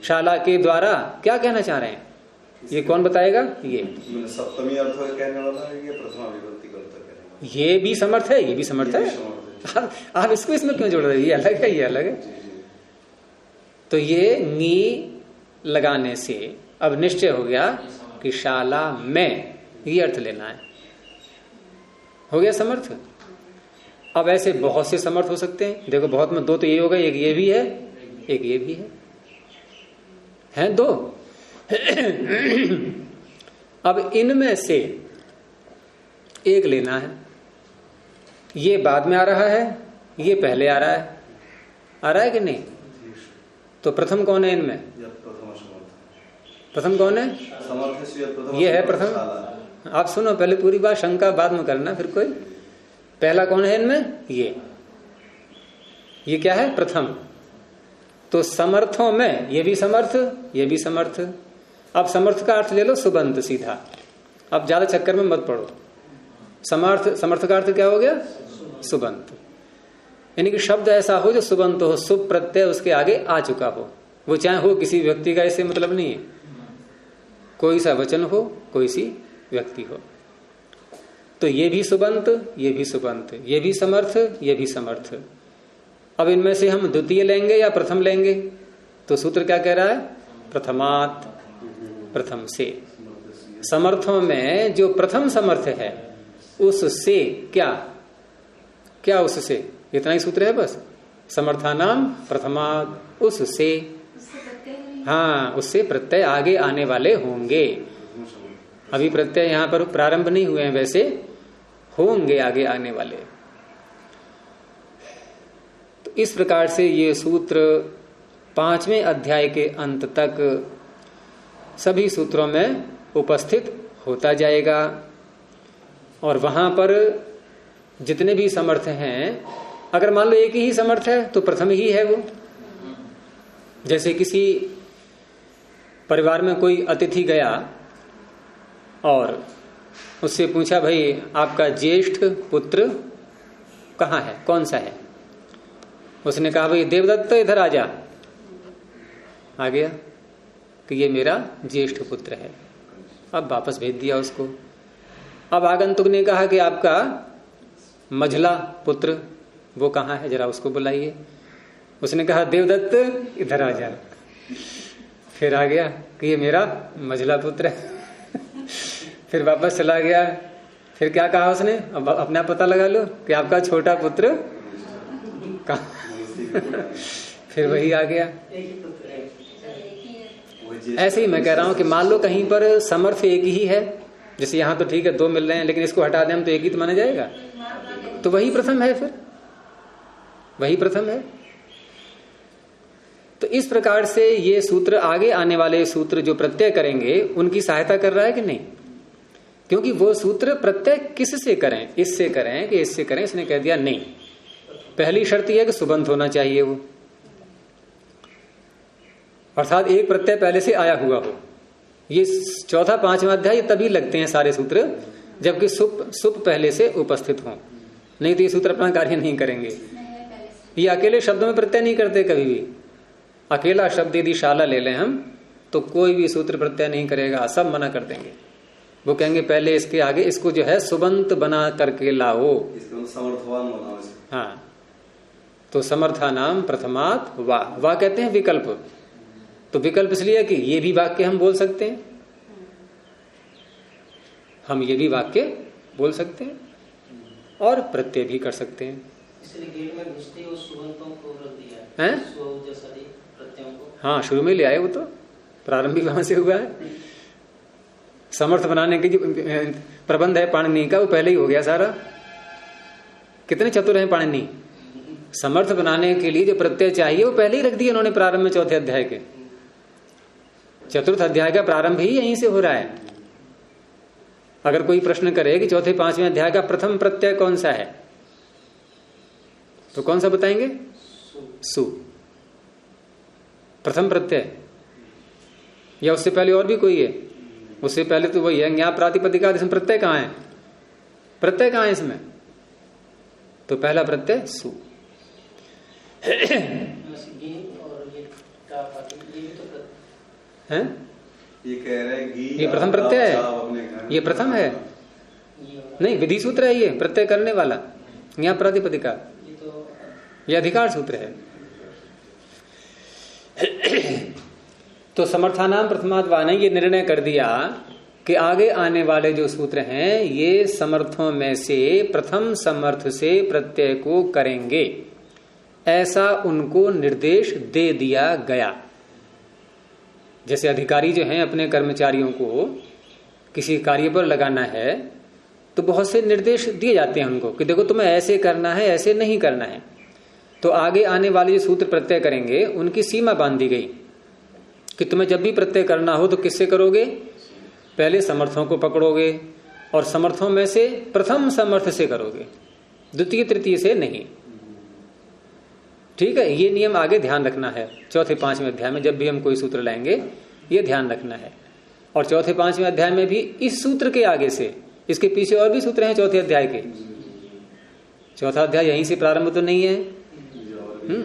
शाला के द्वारा क्या कहना चाह रहे हैं, ये कौन बताएगा। ये सप्तमी अर्थ कहने वाला है, ये प्रथमा विभक्ति का अर्थ कहने वाला। ये भी समर्थ है, ये भी समर्थ है। आप इसको इसमें क्यों जोड़ रहे हैं, ये अलग है, ये अलग है। तो ये नी लगाने से अब निश्चय हो गया कि शाला में ये अर्थ लेना है, हो गया समर्थ। अब ऐसे बहुत से समर्थ हो सकते हैं। देखो बहुत में दो तो ये हो गए, एक ये भी है, एक ये भी है, हैं दो। अब इनमें से एक लेना है। ये बाद में आ रहा है, ये पहले आ रहा है, आ रहा है कि नहीं। तो प्रथम कौन है इनमें, प्रथम कौन है, ये है प्रथम। आप सुनो पहले पूरी बात, शंका बाद में करना फिर कोई। पहला कौन है इनमें, ये क्या है, प्रथम। तो समर्थों में ये भी समर्थ, ये भी समर्थ। अब समर्थ का अर्थ ले लो सुबंत सीधा, अब ज्यादा चक्कर में मत पड़ो। समर्थ का अर्थ क्या हो गया, सुबंत। यानी कि शब्द ऐसा हो जो सुबंत हो, सुब प्रत्यय उसके आगे आ चुका हो। वो चाहे हो किसी व्यक्ति का, ऐसे मतलब नहीं है, कोई सा वचन हो, कोई सी व्यक्ति हो। तो ये भी सुबंत, ये भी सुबंत, ये भी समर्थ, ये भी समर्थ। अब इनमें से हम द्वितीय लेंगे या प्रथम लेंगे, तो सूत्र क्या कह रहा है, प्रथमात, प्रथम से। समर्थों में जो प्रथम समर्थ है उससे क्या, क्या उससे, इतना ही सूत्र है बस। समर्थानाम प्रथमात, उससे, हाँ उससे प्रत्यय आगे आने वाले होंगे। अभी प्रत्यय यहां पर प्रारंभ नहीं हुए हैं, वैसे होंगे आगे आने वाले। तो इस प्रकार से ये सूत्र 5वें अध्याय के अंत तक सभी सूत्रों में उपस्थित होता जाएगा। और वहां पर जितने भी समर्थ हैं, अगर मान लो एक ही समर्थ है तो प्रथम ही है वो। जैसे किसी परिवार में कोई अतिथि गया और उससे पूछा, भाई आपका ज्येष्ठ पुत्र कहाँ है, कौन सा है। उसने कहा, भाई देवदत्त इधर आ जा। आ गया कि ये मेरा ज्येष्ठ पुत्र है। अब वापस भेज दिया उसको। अब आगंतुक ने कहा कि आपका मझला पुत्र वो कहाँ है, जरा उसको बुलाइए। उसने कहा, देवदत्त इधर आ जा। फिर आ गया कि ये मेरा मझला पुत्र है। फिर वापस चला गया। फिर क्या कहा उसने, अब अपना पता लगा लो कि आपका छोटा पुत्र कहाँ। फिर वही आ गया। ऐसे ही मैं कह रहा हूं कि मान लो कहीं पर समर्थ एक ही है, जैसे यहां तो ठीक है दो मिल रहे हैं, लेकिन इसको हटा दें हम तो एक ही तो माना जाएगा, तो वही प्रथम है, फिर वही प्रथम है। तो इस प्रकार से ये सूत्र, आगे आने वाले सूत्र जो प्रत्यय करेंगे उनकी सहायता कर रहा है कि नहीं? क्योंकि वो सूत्र प्रत्यय किससे करें, इससे करें कि इससे करें, इसने कह दिया नहीं। पहली शर्त यह है कि सुबंत होना चाहिए वो, अर्थात एक प्रत्यय पहले से आया हुआ हो। ये चौथा पांचवा अध्याय ये तभी लगते हैं सारे सूत्र जबकि सुप पहले से उपस्थित हों, नहीं तो ये सूत्र अपना कार्य नहीं करेंगे। ये अकेले शब्दों में प्रत्यय नहीं करते कभी भी। अकेला शब्द यदि शाला ले लें हम तो कोई भी सूत्र प्रत्यय नहीं करेगा, सब मना कर देंगे। वो कहेंगे पहले इसके आगे इसको जो है सुबंत बना करके लाओ, इसको समर्थवान बनाओ। हाँ, तो समर्था नाम प्रथमात वाह कहते हैं विकल्प। तो विकल्प इसलिए कि ये भी वाक्य हम बोल सकते हैं, हम ये भी वाक्य बोल सकते हैं और प्रत्यय भी कर सकते हैं। इसलिए गेट में घुसते ही सुबंतों को रख दिया हैं? प्रत्ययों को। हाँ, शुरू में ले आए, वो तो प्रारंभिक वहां से हुआ है। समर्थ बनाने की जो प्रबंध है पाणिनि का वो पहले ही हो गया सारा। कितने चतुर हैं पाणिनि, समर्थ बनाने के लिए जो प्रत्यय चाहिए वो पहले ही रख दिए उन्होंने प्रारंभ में, चौथे अध्याय के। चतुर्थ अध्याय का प्रारंभ ही यहीं से हो रहा है। अगर कोई प्रश्न करे कि चौथे पांचवें अध्याय का प्रथम प्रत्यय कौन सा है तो कौन सा बताएंगे? सु, प्रथम प्रत्यय। या उससे पहले और भी कोई है? उससे पहले तो वही है ज्ञा प्रातिपदिका। इसमें प्रत्यय कहां है? प्रत्यय कहां है इसमें? तो पहला प्रत्यय सु। हैं? ये कह रहे हैं ये प्रथम प्रत्यय है, ये प्रथम है नहीं, विधि सूत्र है ये प्रत्यय करने वाला, यहाँ प्रातिपदिका, ये अधिकार सूत्र है। तो समर्थानाम प्रथमाद्वा ने ये निर्णय कर दिया कि आगे आने वाले जो सूत्र हैं ये समर्थों में से प्रथम समर्थ से प्रत्यय को करेंगे, ऐसा उनको निर्देश दे दिया गया। जैसे अधिकारी जो हैं अपने कर्मचारियों को किसी कार्य पर लगाना है तो बहुत से निर्देश दिए जाते हैं उनको कि देखो तुम्हें ऐसे करना है, ऐसे नहीं करना है। तो आगे आने वाले जो सूत्र प्रत्यय करेंगे उनकी सीमा बांध दी गई कि तुम्हें जब भी प्रत्यय करना हो तो किससे करोगे? पहले समर्थों को पकड़ोगे और समर्थों में से प्रथम समर्थ से करोगे, द्वितीय तृतीय से नहीं। ठीक है, ये नियम आगे ध्यान रखना है। चौथे पांचवें अध्याय में जब भी हम कोई सूत्र लाएंगे ये ध्यान रखना है। और चौथे पांचवें अध्याय में भी इस सूत्र के आगे से, इसके पीछे और भी सूत्र हैं चौथे अध्याय के। चौथा अध्याय यहीं से प्रारंभ तो नहीं है,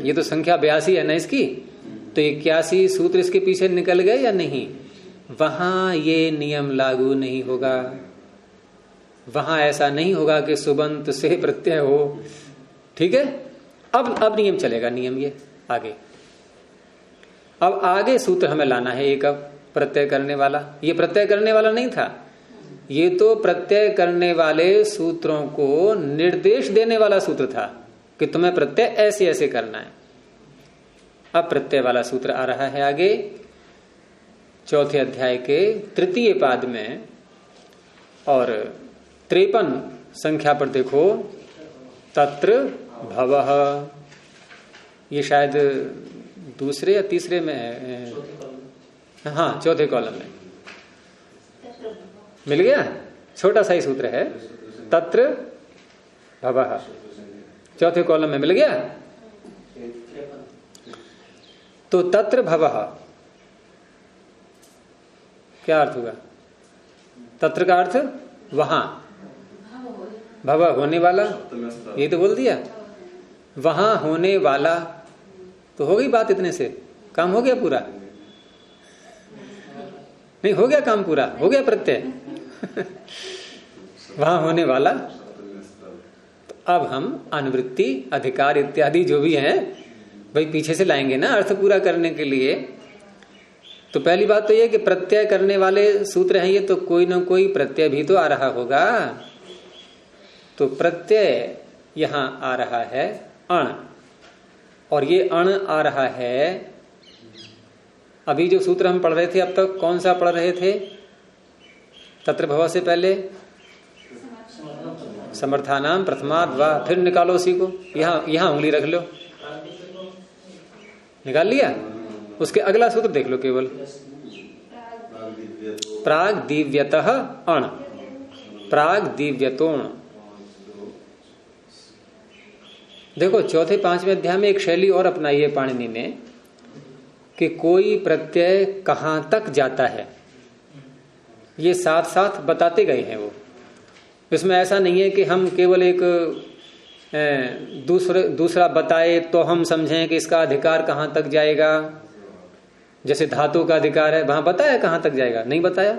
ये तो संख्या 82 है ना इसकी, तो 81 सूत्र इसके पीछे निकल गए या नहीं? वहां ये नियम लागू नहीं होगा, वहां ऐसा नहीं होगा कि सुबंत से प्रत्यय हो। ठीक है, अब नियम चलेगा, नियम ये आगे। अब आगे सूत्र हमें लाना है एक, अब प्रत्यय करने वाला। ये प्रत्यय करने वाला नहीं था, ये तो प्रत्यय करने वाले सूत्रों को निर्देश देने वाला सूत्र था कि तुम्हें प्रत्यय ऐसे ऐसे करना है। अब प्रत्यय वाला सूत्र आ रहा है आगे चौथे अध्याय के तृतीय पाद में, और 53 संख्या पर देखो, तत्र भवः। ये शायद दूसरे या तीसरे में है, हाँ चौथे कॉलम में मिल गया। छोटा सा ही सूत्र है, तत्र भवः, चौथे कॉलम में मिल गया। तो तत्र भवः क्या अर्थ होगा? तत्र का अर्थ वहां, भव होने वाला, ये तो बोल दिया। वहां होने वाला, तो हो गई बात, इतने से काम हो गया पूरा। नहीं हो गया काम पूरा, हो गया प्रत्यय। वहां होने वाला। तो अब हम अनुवृत्ति, अधिकार इत्यादि जो भी हैं भाई पीछे से लाएंगे ना अर्थ पूरा करने के लिए। तो पहली बात तो ये कि प्रत्यय करने वाले सूत्र हैं ये, तो कोई ना कोई प्रत्यय भी तो आ रहा होगा। तो प्रत्यय यहां आ रहा है अण, और ये अण आ रहा है। अभी जो सूत्र हम पढ़ रहे थे अब तक कौन सा पढ़ रहे थे? तत्र भव से पहले समर्थानाम प्रथमाद् वा, फिर निकालो उसी को, यहां उंगली रख लो, निकाल लिया। उसके अगला सूत्र देख लो केवल, प्राग दिव्यतः अण, प्राग दिव्यतोण। देखो चौथे पांचवें अध्याय में एक शैली और अपनाई है पाणिनि ने कि कोई प्रत्यय कहां तक जाता है ये साथ साथ बताते गए हैं वो। इसमें ऐसा नहीं है कि हम केवल एक दूसरा बताए तो हम समझें कि इसका अधिकार कहां तक जाएगा। जैसे धातु का अधिकार है, वहां बताया कहां तक जाएगा, नहीं बताया।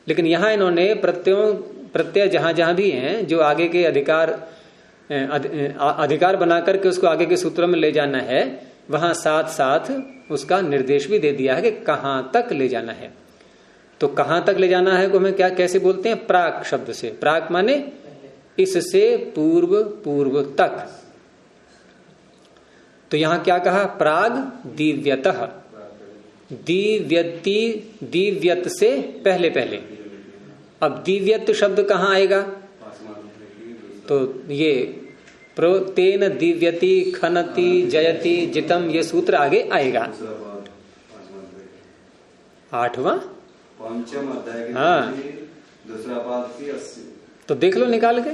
लेकिन यहां इन्होंने प्रत्यय जहां जहां भी हैं जो आगे के अधिकार बना करके उसको आगे के सूत्रों में ले जाना है, वहां साथ साथ उसका निर्देश भी दे दिया है कि कहां तक ले जाना है। तो कहां तक ले जाना है को हमें क्या कैसे बोलते हैं? प्राक शब्द से। प्राक माने इससे पूर्व, पूर्व तक। तो यहां क्या कहा? प्राग दिव्यतः, दिव्यति, दिव्यत से पहले पहले। अब दिव्यत शब्द कहां आएगा? तो ये तेन दिव्यति खनति जयति जितम, ये सूत्र आगे आएगा। 8वां पंचम अध्याय, हाँ, दूसरा पाद की 80। तो देख लो निकाल के,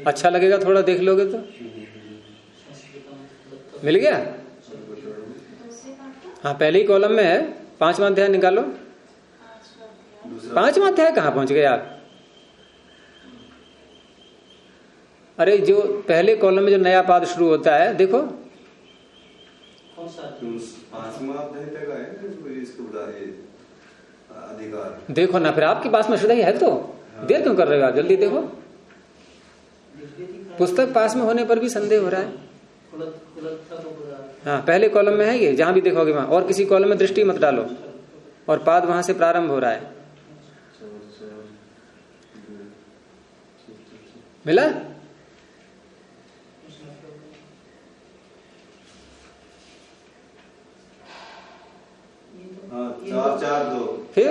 अच्छा लगेगा थोड़ा देख लोगे तो। मिल गया? हाँ, पहले ही कॉलम में है, 5वां अध्याय निकालो। 5वां अध्याय कहाँ पहुंच गए आप? अरे जो पहले कॉलम में जो नया पाद शुरू होता है देखो, 5वां अध्याय तक आए इसको अधिकार। देखो ना, फिर आपके पास में शुदा ही है तो देर क्यों कर रहे हो आप? जल्दी देखो, पुस्तक पास में होने पर भी संदेह हो रहा है। हाँ, पहले कॉलम में है ये, जहां भी देखोगे वहां। और किसी कॉलम में दृष्टि मत डालो, और पाद वहां से प्रारंभ हो रहा है। मिला? हाँ, 4-4-2 फिर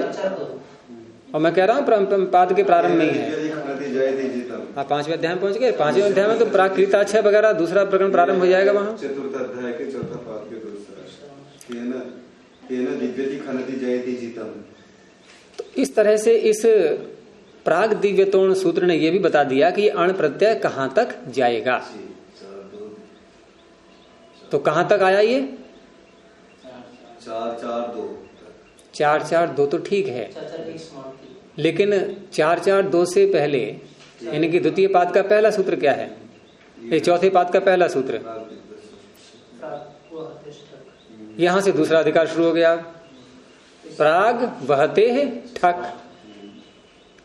और मैं कह रहा हूँ पाद के प्रारंभ में ही है। हाँ, 5वें अध्याय में पहुंच गए। 5वें अध्याय में तो प्राकृताक्षय वगैरह दूसरा प्रकरण प्रारंभ हो जाएगा वहां। चतुर्थ अध्याय के चौथा पाद के दूसरा दिव्यति खनति जयति जितम। तो इस तरह से इस प्राग दिव्यतोण सूत्र ने यह भी बता दिया कि ये अण प्रत्यय कहां तक जाएगा। तो कहां तक आया ये? 4-4-2। 4-4-2 तो ठीक है, लेकिन 4-4-2 से पहले यानी कि द्वितीय पाद का पहला सूत्र क्या है? ये चौथे पाद का पहला सूत्र। यहां से दूसरा अधिकार शुरू हो गया। प्राग वहते है ठक,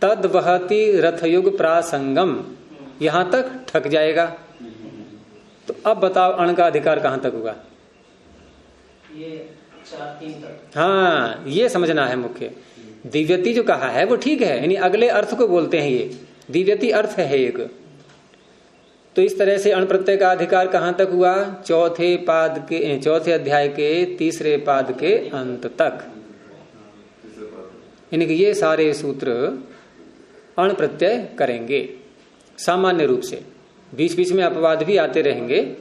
तद वहति रथयुग प्रासंगम, यहां तक ठक जाएगा। तो अब बताओ अण का अधिकार कहां तक होगा? ये 4-3 तक। हाँ, ये समझना है मुख्य। दिव्यति जो कहा है वो ठीक है, यानी अगले अर्थ को बोलते हैं ये। दिव्यति अर्थ है एक। तो इस तरह से अण प्रत्यय का अधिकार कहां तक हुआ? चौथे अध्याय के तीसरे पाद के अंत तक। यानी कि ये सारे सूत्र अण प्रत्यय करेंगे सामान्य रूप से। बीच बीच में अपवाद भी आते रहेंगे,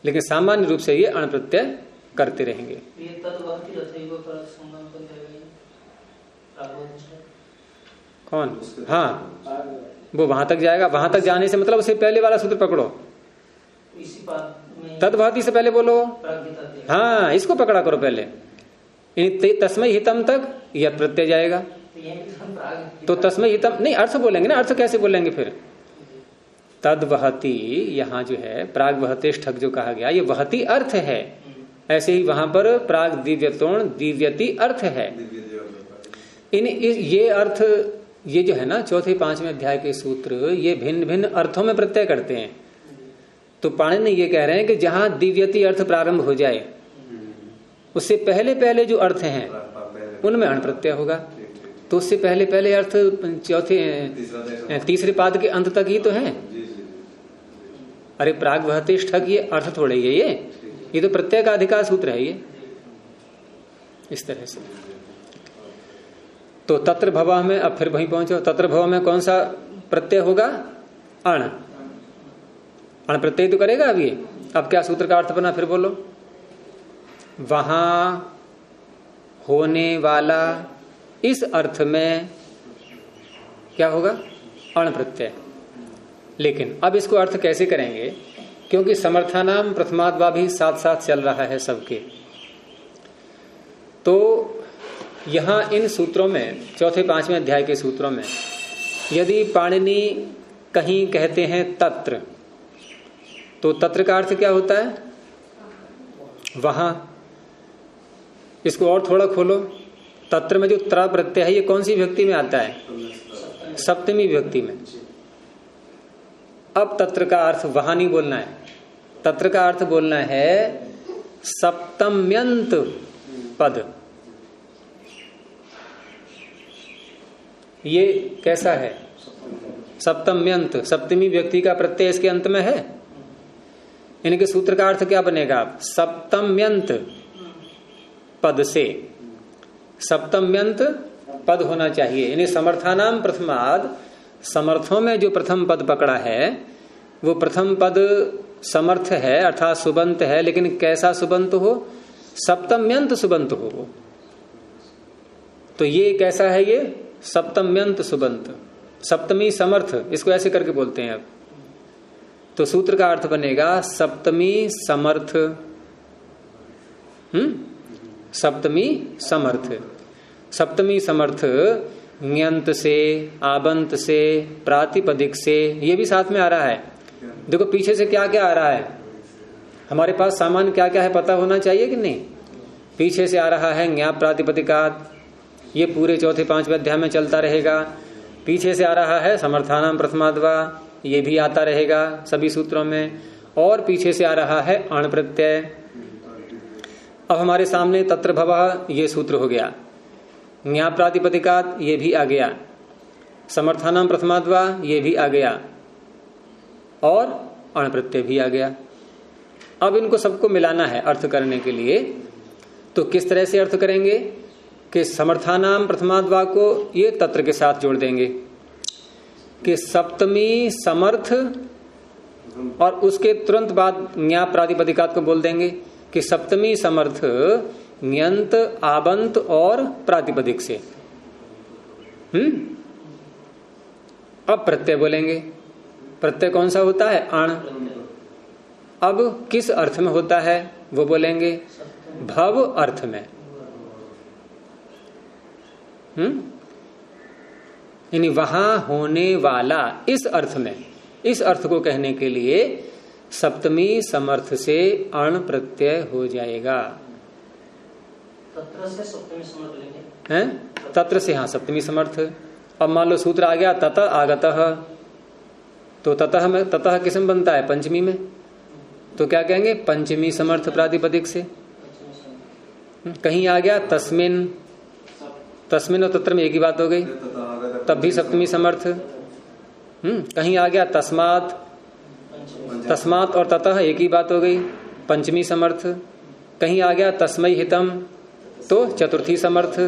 लेकिन सामान्य रूप से ये अण प्रत्यय करते रहेंगे। ये तद्वहति रथयुग प्रासंगम को जाएगा। कौन? हाँ, वो वहां तक जाएगा। वहां तक जाने से मतलब उसे पहले वाला सूत्र पकड़ो, इसी पाद में तद्वहति से पहले बोलो। हाँ, इसको पकड़ा करो पहले। तस्मै हितम तक यह प्रत्यय जाएगा। तो तस्मै हितम नहीं, अर्थ बोलेंगे ना। अर्थ कैसे बोलेंगे फिर? तद्वहति, यहाँ जो है प्राग वहतेश ठग जो कहा गया, ये वहति अर्थ है। ऐसे ही वहां पर प्राग दिव्यतोण दिव्यति अर्थ है। ये अर्थ, ये जो है ना चौथे पांचवें अध्याय के सूत्र, ये भिन्न भिन्न अर्थों में प्रत्यय करते हैं। तो पाणिनि ये कह रहे हैं कि जहां दिव्यति अर्थ प्रारंभ हो जाए, उससे पहले पहले जो अर्थ हैं उनमें अण प्रत्यय होगा। तो उससे पहले पहले अर्थ तीसरे पाद के अंत तक ही तो है। अरे प्राग वहतेश ठग, ये अर्थ थोड़े ही है, ये तो प्रत्यय का अधिकार सूत्र है ये। इस तरह से तो तत्र भव में, अब फिर वहीं पहुंचो। तत्र भव में कौन सा प्रत्यय होगा? अण। अण प्रत्यय तो करेगा अब ये। अब क्या सूत्र का अर्थ बना, फिर बोलो। वहां होने वाला, इस अर्थ में क्या होगा? अण प्रत्यय। लेकिन अब इसको अर्थ कैसे करेंगे, क्योंकि समर्थानाम प्रथमाद्वा भी साथ साथ चल रहा है सबके। तो यहां इन सूत्रों में, चौथे पांचवें अध्याय के सूत्रों में, यदि पाणिनि कहीं कहते हैं तत्र, तो तत्र का अर्थ क्या होता है? वहां। इसको और थोड़ा खोलो, तत्र में जो त्र प्रत्यय है ये कौन सी विभक्ति में आता है? सप्तमी विभक्ति में। अब तत्र का अर्थ वहां नहीं बोलना है, तत्र का अर्थ बोलना है सप्तम्यंत पद। ये कैसा है? सप्तम्यंत, सप्तमी व्यक्ति का प्रत्यय इसके अंत में है। इनके सूत्र का अर्थ क्या बनेगा? सप्तम्यंत पद से, सप्तम्यंत पद होना चाहिए। यानी समर्थानाम प्रथमाद, समर्थों में जो प्रथम पद पकड़ा है वो प्रथम पद समर्थ है अर्थात सुबंत है, लेकिन कैसा सुबंत हो? सप्तम्यंत सुबंत हो वो। तो ये कैसा है? ये सप्तम्यंत सुबंत, सप्तमी समर्थ, इसको ऐसे करके बोलते हैं। अब तो सूत्र का अर्थ बनेगा सप्तमी समर्थ। सप्तमी समर्थ, सप्तमी समर्थ ण्यंत से, आबंत से, प्रातिपदिक से, ये भी साथ में आ रहा है। देखो पीछे से क्या क्या आ रहा है, हमारे पास सामान्य क्या क्या है पता होना चाहिए कि नहीं। पीछे से आ रहा है ज्ञाप प्रातिपदिकात, ये पूरे चौथे पांचवें अध्याय में चलता रहेगा। पीछे से आ रहा है समर्थानाम प्रथमाद्वा, ये भी आता रहेगा सभी सूत्रों में। और पीछे से आ रहा है अण प्रत्यय। अब हमारे सामने तत्र भवः ये सूत्र हो गया, ज्ञाप प्रातिपदिकात ये भी आ गया, समर्थानाम प्रथमाद्वा ये भी आ गया, और अण प्रत्यय भी आ गया। अब इनको सबको मिलाना है अर्थ करने के लिए। तो किस तरह से अर्थ करेंगे कि समर्थानाम प्रथमाद्वा को ये तत्र के साथ जोड़ देंगे कि सप्तमी समर्थ, और उसके तुरंत बाद ज्ञाप प्रातिपदिकात को बोल देंगे कि सप्तमी समर्थ ण्यंत, आबंत और प्रातिपदिक से। अब प्रत्यय बोलेंगे। प्रत्यय कौन सा होता है? अण। अब किस अर्थ में होता है वो बोलेंगे? भव अर्थ में। यानी वहां होने वाला, इस अर्थ में, इस अर्थ को कहने के लिए सप्तमी समर्थ से अण प्रत्यय हो जाएगा। तत्र से सप्तमी समर्थ लेंगे हैं? तत्र से, हाँ, सप्तमी समर्थ। अब मान लो सूत्र आ गया तत आगतः, तो ततः में, ततः किसम बनता है? पंचमी में। तो क्या कहेंगे? पंचमी समर्थ प्रातिपदिक से। कहीं आ गया तस्मिन, तस्मिन और तत्र में एक ही बात हो गई, तब भी सप्तमी समर्थ। कहीं आ गया तस्मात्, तस्मात् और ततः एक ही बात हो गई, पंचमी समर्थ। कहीं आ गया तस्मै हितम, तो चतुर्थी समर्थ।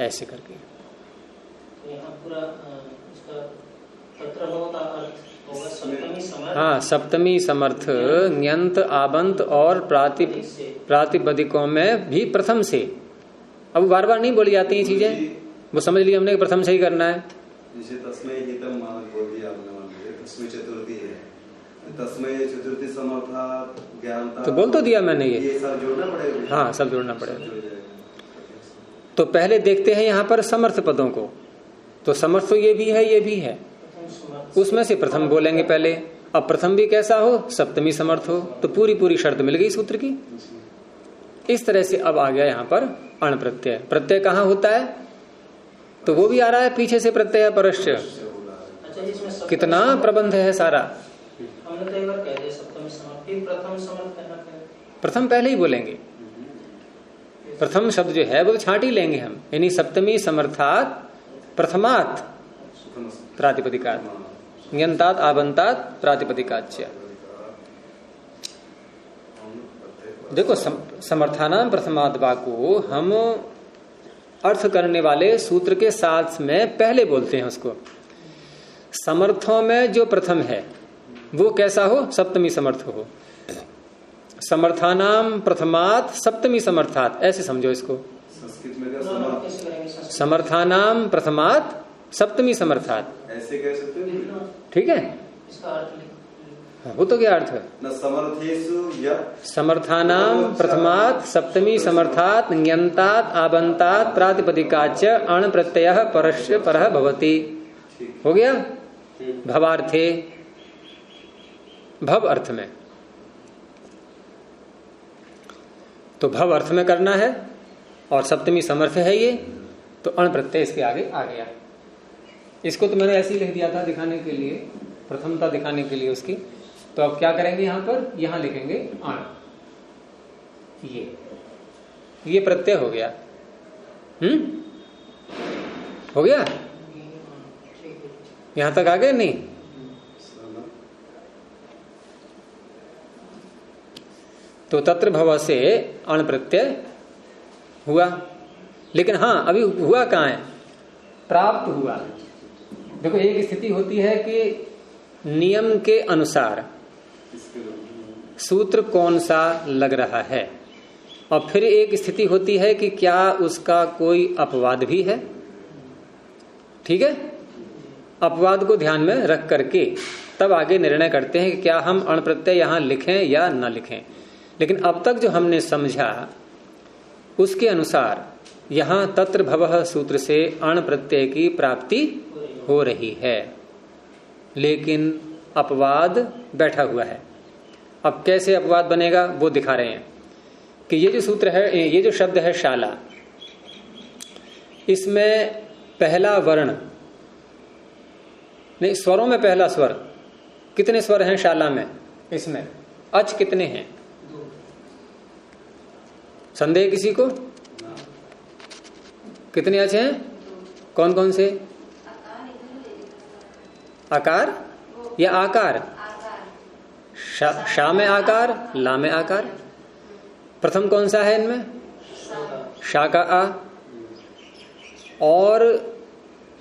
ऐसे करके हाँ, सप्तमी समर्थ ण्यंत, आबंत और प्रातिपदिकों में भी प्रथम से। अब बार बार नहीं बोली जाती ये चीजें, वो समझ लिया हमने प्रथम से ही करना है। जैसे तस्मै हितम बोल दिया आपने, तस्मै चतुर्थी है, तस्मै चतुर्थी समर्था ज्ञानता, तो बोल तो दिया मैंने ये सब जोड़ना पड़ेगा। हाँ, सब जोड़ना पड़ेगा। तो पहले देखते हैं यहाँ पर समर्थ पदों को। तो समर्थ तो ये भी है, ये भी है, उसमें से प्रथम बोलेंगे पहले। अब प्रथम भी कैसा हो? सप्तमी समर्थ हो। तो पूरी पूरी शर्त मिल गई सूत्र की। इस तरह से अब आ गया यहाँ पर अण प्रत्यय। प्रत्यय कहाँ होता है? तो वो भी आ रहा है पीछे से, प्रत्यय परश्च। कितना प्रबंध है सारा। हमने तो एक बार कह दिया सप्तमी समर्थ, फिर प्रथम समर्थ कहना पड़ेगा। प्रथम पहले ही बोलेंगे, प्रथम शब्द जो है वो तो छांट ही लेंगे हम। यानी सप्तमी समर्थात प्रथमात प्रातिपदिकात, ण्यंतात आबंतात प्रातिपदिकाच्य। देखो समर्थानाम प्रथमाद्वा को हम अर्थ करने वाले सूत्र के साथ में पहले बोलते हैं उसको। समर्थों में जो प्रथम है वो कैसा हो? सप्तमी समर्थ हो। समर्थानाम प्रथमात सप्तमी समर्थात, ऐसे समझो इसको। संस्कृत में क्या कैसे करेंगे संस्कृत? समर्थानाम प्रथमात सप्तमी समर्थात, ऐसे कह सकते हो ठीक है। इसका अर्थ लिखो। वो तो क्या अर्थ है? न समर्थेषु या समर्थानाम प्रथमात सप्तमी समर्थात ञन्तात आबंतात प्रातिपदिकाच अण प्रत्यय परस्य परः भवति। हो गया। भवार्थे, भव अर्थ में, तो भव अर्थ में करना है और सप्तमी समर्थ है ये, तो अण प्रत्यय इसके आगे आ गया। इसको तो मैंने ऐसे ही लिख दिया था दिखाने के लिए, प्रथमता दिखाने के लिए उसकी। तो अब क्या करेंगे यहां पर, यहां लिखेंगे अण, ये प्रत्यय हो गया। हो गया, यहां तक आ गए नहीं? तो तत्र भव से अण प्रत्यय हुआ, लेकिन हाँ अभी हुआ कहाँ है? प्राप्त हुआ। देखो एक स्थिति होती है कि नियम के अनुसार सूत्र कौन सा लग रहा है, और फिर एक स्थिति होती है कि क्या उसका कोई अपवाद भी है। ठीक है, अपवाद को ध्यान में रख करके तब आगे निर्णय करते हैं कि क्या हम अण प्रत्यय यहां लिखें या न लिखें। लेकिन अब तक जो हमने समझा उसके अनुसार यहां तत्र भवः सूत्र से अण प्रत्यय की प्राप्ति हो रही है, लेकिन अपवाद बैठा हुआ है। अब कैसे अपवाद बनेगा वो दिखा रहे हैं कि ये जो सूत्र है, ये जो शब्द है शाला, इसमें पहला वर्ण नहीं, स्वरों में पहला स्वर, कितने स्वर हैं शाला में? इसमें अच कितने हैं? संदेह किसी को? कितने अच हैं? कौन कौन से? आकार या आकार? शा में आकार, ला में आकार। प्रथम कौन सा है इनमें? शा का आ, और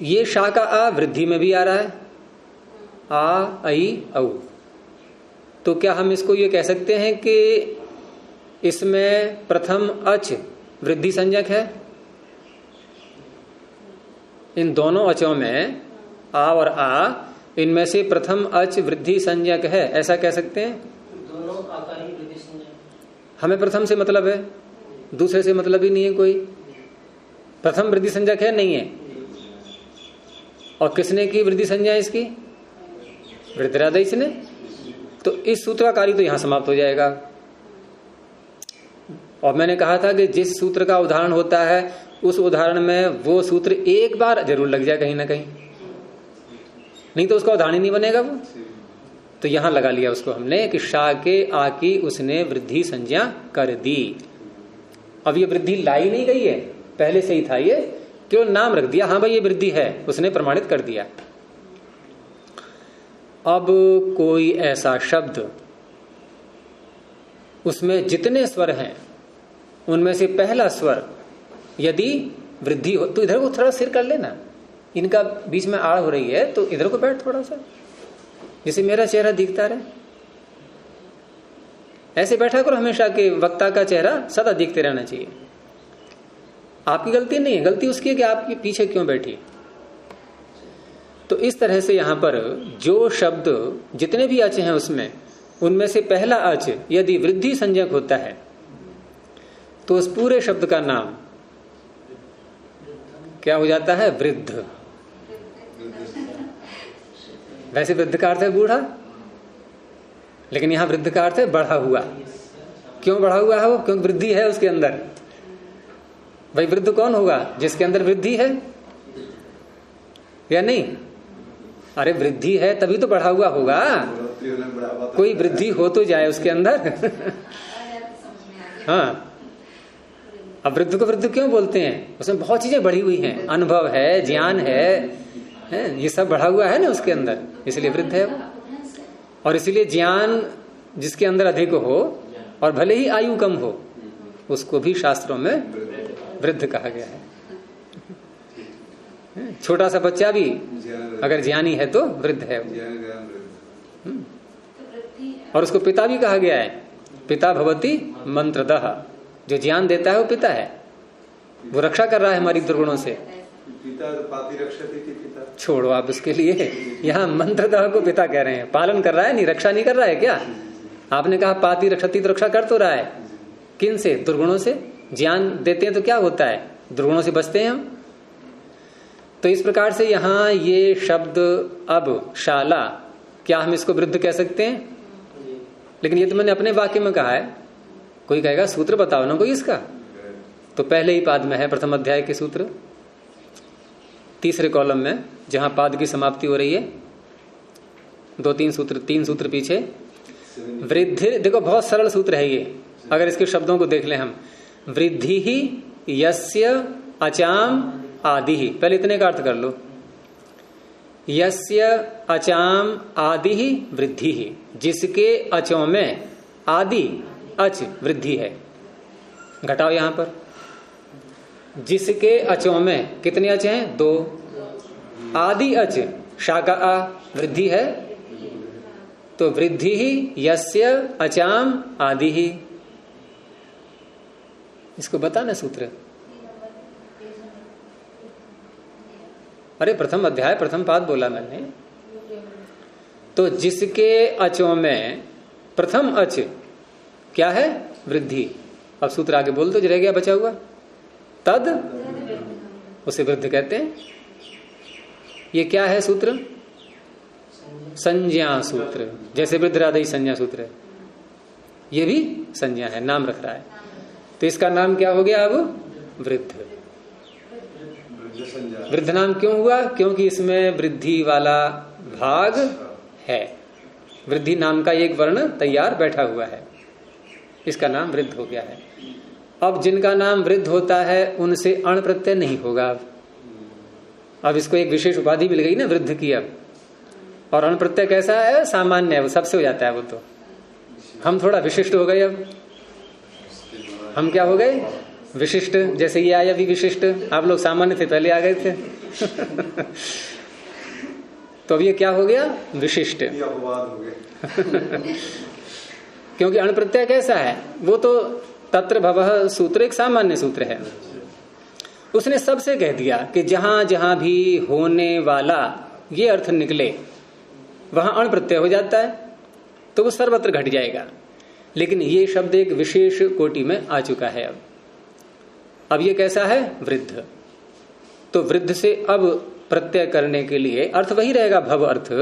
ये शा का आ वृद्धि में भी आ रहा है, आ आई औ। तो क्या हम इसको ये कह सकते हैं कि इसमें प्रथम अच वृद्धि संज्ञक है? इन दोनों अचों में आ और आ, इनमें से प्रथम अच वृद्धि संज्ञक है, ऐसा कह सकते हैं? दोनों आकार ही वृद्धि संज्ञक। हमें प्रथम से मतलब है, दूसरे से मतलब ही नहीं है कोई। प्रथम वृद्धि संज्ञक है, नहीं है? और किसने की वृद्धि संज्ञा इसकी? वृद्धिरादेश ने। तो इस सूत्र का कार्य तो यहां समाप्त हो जाएगा। और मैंने कहा था कि जिस सूत्र का उदाहरण होता है उस उदाहरण में वो सूत्र एक बार जरूर लग जाए कहीं ना कहीं, नहीं तो उसका उदाहरण ही नहीं बनेगा वो। तो यहां लगा लिया उसको हमने कि शा के आ की उसने वृद्धि संज्ञा कर दी। अब ये वृद्धि लाई नहीं गई है, पहले से ही था, ये केवल नाम रख दिया, हाँ भाई ये वृद्धि है, उसने प्रमाणित कर दिया। अब कोई ऐसा शब्द उसमें जितने स्वर हैं उनमें से पहला स्वर यदि वृद्धि हो, तो इधर को थोड़ा सिर कर लेना, इनका बीच में आड़ हो रही है तो इधर को बैठ थोड़ा सा, जैसे मेरा चेहरा दिखता रहे। ऐसे बैठा करो हमेशा कि वक्ता का चेहरा सदा दिखते रहना चाहिए। आपकी गलती नहीं है, गलती उसकी है कि आपके पीछे क्यों बैठी। तो इस तरह से यहां पर जो शब्द जितने भी अच हैं उसमें, उनमें से पहला अच यदि वृद्धि संज्ञक होता है तो उस पूरे शब्द का नाम क्या हो जाता है? वृद्ध। वैसे वृद्ध का अर्थ है बूढ़ा, लेकिन यहां वृद्ध का अर्थ है बढ़ा हुआ। क्यों बढ़ा हुआ है वो? क्योंकि वृद्धि है उसके अंदर। भाई वृद्ध कौन होगा? जिसके अंदर वृद्धि है या नहीं? अरे वृद्धि है तभी तो बढ़ा हुआ होगा, कोई वृद्धि हो तो जाए उसके अंदर। हाँ, अब वृद्ध को वृद्ध क्यों बोलते हैं? उसमें बहुत चीजें बढ़ी हुई हैं, अनुभव है, ज्ञान है, ये सब बढ़ा हुआ है ना उसके अंदर, इसलिए वृद्ध है वो। और इसलिए ज्ञान जिसके अंदर अधिक हो और भले ही आयु कम हो, उसको भी शास्त्रों में वृद्ध कहा गया है। छोटा सा बच्चा भी अगर ज्ञानी है तो वृद्ध है वो। और उसको पिता भी कहा गया है। पिता भवति मंत्रदः, जो ज्ञान देता है वो पिता है, वो रक्षा कर रहा है हमारी दुर्गुणों से। पिता पाति रक्षति थी पिता। छोड़ो आप उसके लिए, यहाँ मंत्रदः को पिता कह रहे हैं। पालन कर रहा है, नहीं रक्षा नहीं कर रहा है क्या? आपने कहा पाति रक्षति, तो रक्षा कर तो रहा है। किन से? दुर्गुणों से। ज्ञान देते हैं तो क्या होता है? दुर्गुणों से बचते हैं हम। तो इस प्रकार से यहाँ ये शब्द अब शाला, क्या हम इसको वृद्ध कह सकते हैं? लेकिन ये तो मैंने अपने वाक्य में कहा है। कोई कहेगा सूत्र बताओ ना कोई इसका, तो पहले ही पाद में है प्रथम अध्याय के सूत्र, तीसरे कॉलम में जहां पाद की समाप्ति हो रही है, 3 सूत्र पीछे। वृद्धि, देखो बहुत सरल सूत्र है ये, अगर इसके शब्दों को देख लें हम। वृद्धि ही यस्य अचाम आदि ही, पहले इतने का अर्थ कर लो। यस्य अचाम आदि ही वृद्धि ही, जिसके अचों में आदि अच वृद्धि है। घटाओ यहां पर, जिसके अचों में कितने अच हैं? 2। आदि अच शाका आ वृद्धि है, तो वृद्धि ही यस्य अचाम आदि ही। इसको बताना सूत्र। अरे प्रथम अध्याय प्रथम पाद बोला मैंने। तो जिसके अचों में प्रथम अच क्या है? वृद्धि। अब सूत्र आगे बोल दो, जो रह गया बचा हुआ। तद, उसे वृद्ध कहते हैं। ये क्या है सूत्र? संज्ञा सूत्र। जैसे वृद्धरादि संज्ञा सूत्र है, ये भी संज्ञा है, नाम रख रहा है। तो इसका नाम क्या हो गया अब? वृद्ध। वृद्ध नाम क्यों हुआ? क्योंकि इसमें वृद्धि वाला भाग है। वृद्धि नाम का एक वर्ण तैयार बैठा हुआ है, इसका नाम वृद्ध हो गया है। अब जिनका नाम वृद्ध होता है उनसे अण प्रत्यय नहीं होगा। अब इसको एक विशेष उपाधि मिल गई ना वृद्ध की। अब और अण प्रत्यय कैसा है? सामान्य है, वो सबसे हो जाता है। वो तो हम थोड़ा विशिष्ट हो गए। अब हम क्या हो गए? विशिष्ट। जैसे ये आया भी विशिष्ट, आप लोग सामान्य थे, पहले आ गए थे। तो अब ये क्या हो गया? विशिष्ट। क्योंकि अण प्रत्यय कैसा है? वो तो तत्र भवः सूत्र एक सामान्य सूत्र है। उसने सबसे कह दिया कि जहां जहां भी होने वाला ये अर्थ निकले वहां अण प्रत्यय हो जाता है, तो वो सर्वत्र घट जाएगा। लेकिन ये शब्द एक विशेष कोटि में आ चुका है। अब ये कैसा है? वृद्ध। तो वृद्ध से अब प्रत्यय करने के लिए अर्थ वही रहेगा, भव अर्थ।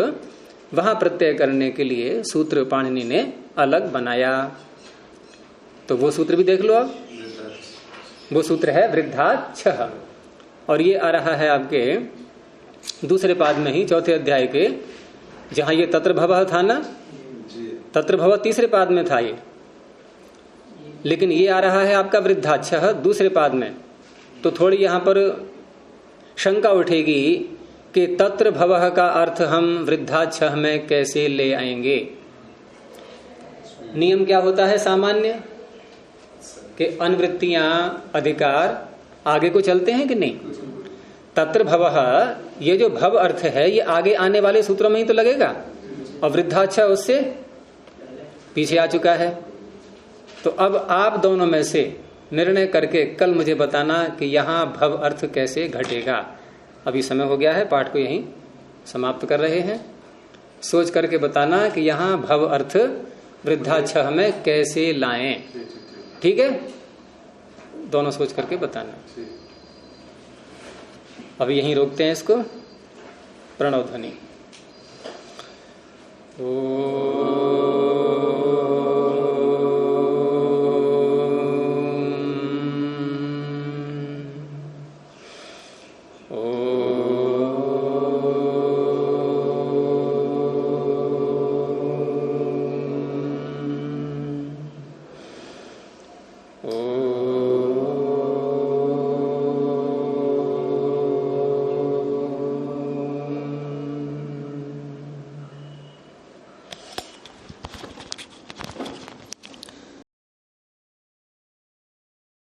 वहां प्रत्यय करने के लिए सूत्र पाणिनि ने अलग बनाया। तो वो सूत्र भी देख लो। अब वो सूत्र है वृद्धाच्छः, और ये आ रहा है आपके दूसरे पाद में ही, चौथे अध्याय के, जहां ये तत्र भवः था ना, तत्र भवः तीसरे पाद में था ये, लेकिन ये आ रहा है आपका वृद्धाच्छः दूसरे पाद में। तो थोड़ी यहां पर शंका उठेगी कि तत्र भवः का अर्थ हम वृद्धाच्छः में कैसे ले आएंगे। नियम क्या होता है सामान्य, कि अनवृत्तियां अधिकार आगे को चलते हैं कि नहीं। तत्र भवः, ये जो भव अर्थ है ये आगे आने वाले सूत्रों में ही तो लगेगा, और वृद्धाच्छः उससे पीछे आ चुका है। तो अब आप दोनों में से निर्णय करके कल मुझे बताना कि यहां भव अर्थ कैसे घटेगा। अभी समय हो गया है, पाठ को यहीं समाप्त कर रहे हैं। सोच करके बताना कि यहां भव अर्थ वृद्धाच्छः में कैसे लाएं। ठीक है, दोनों सोच करके बताना। अभी यहीं रोकते हैं इसको। प्रणव ध्वनि। ओ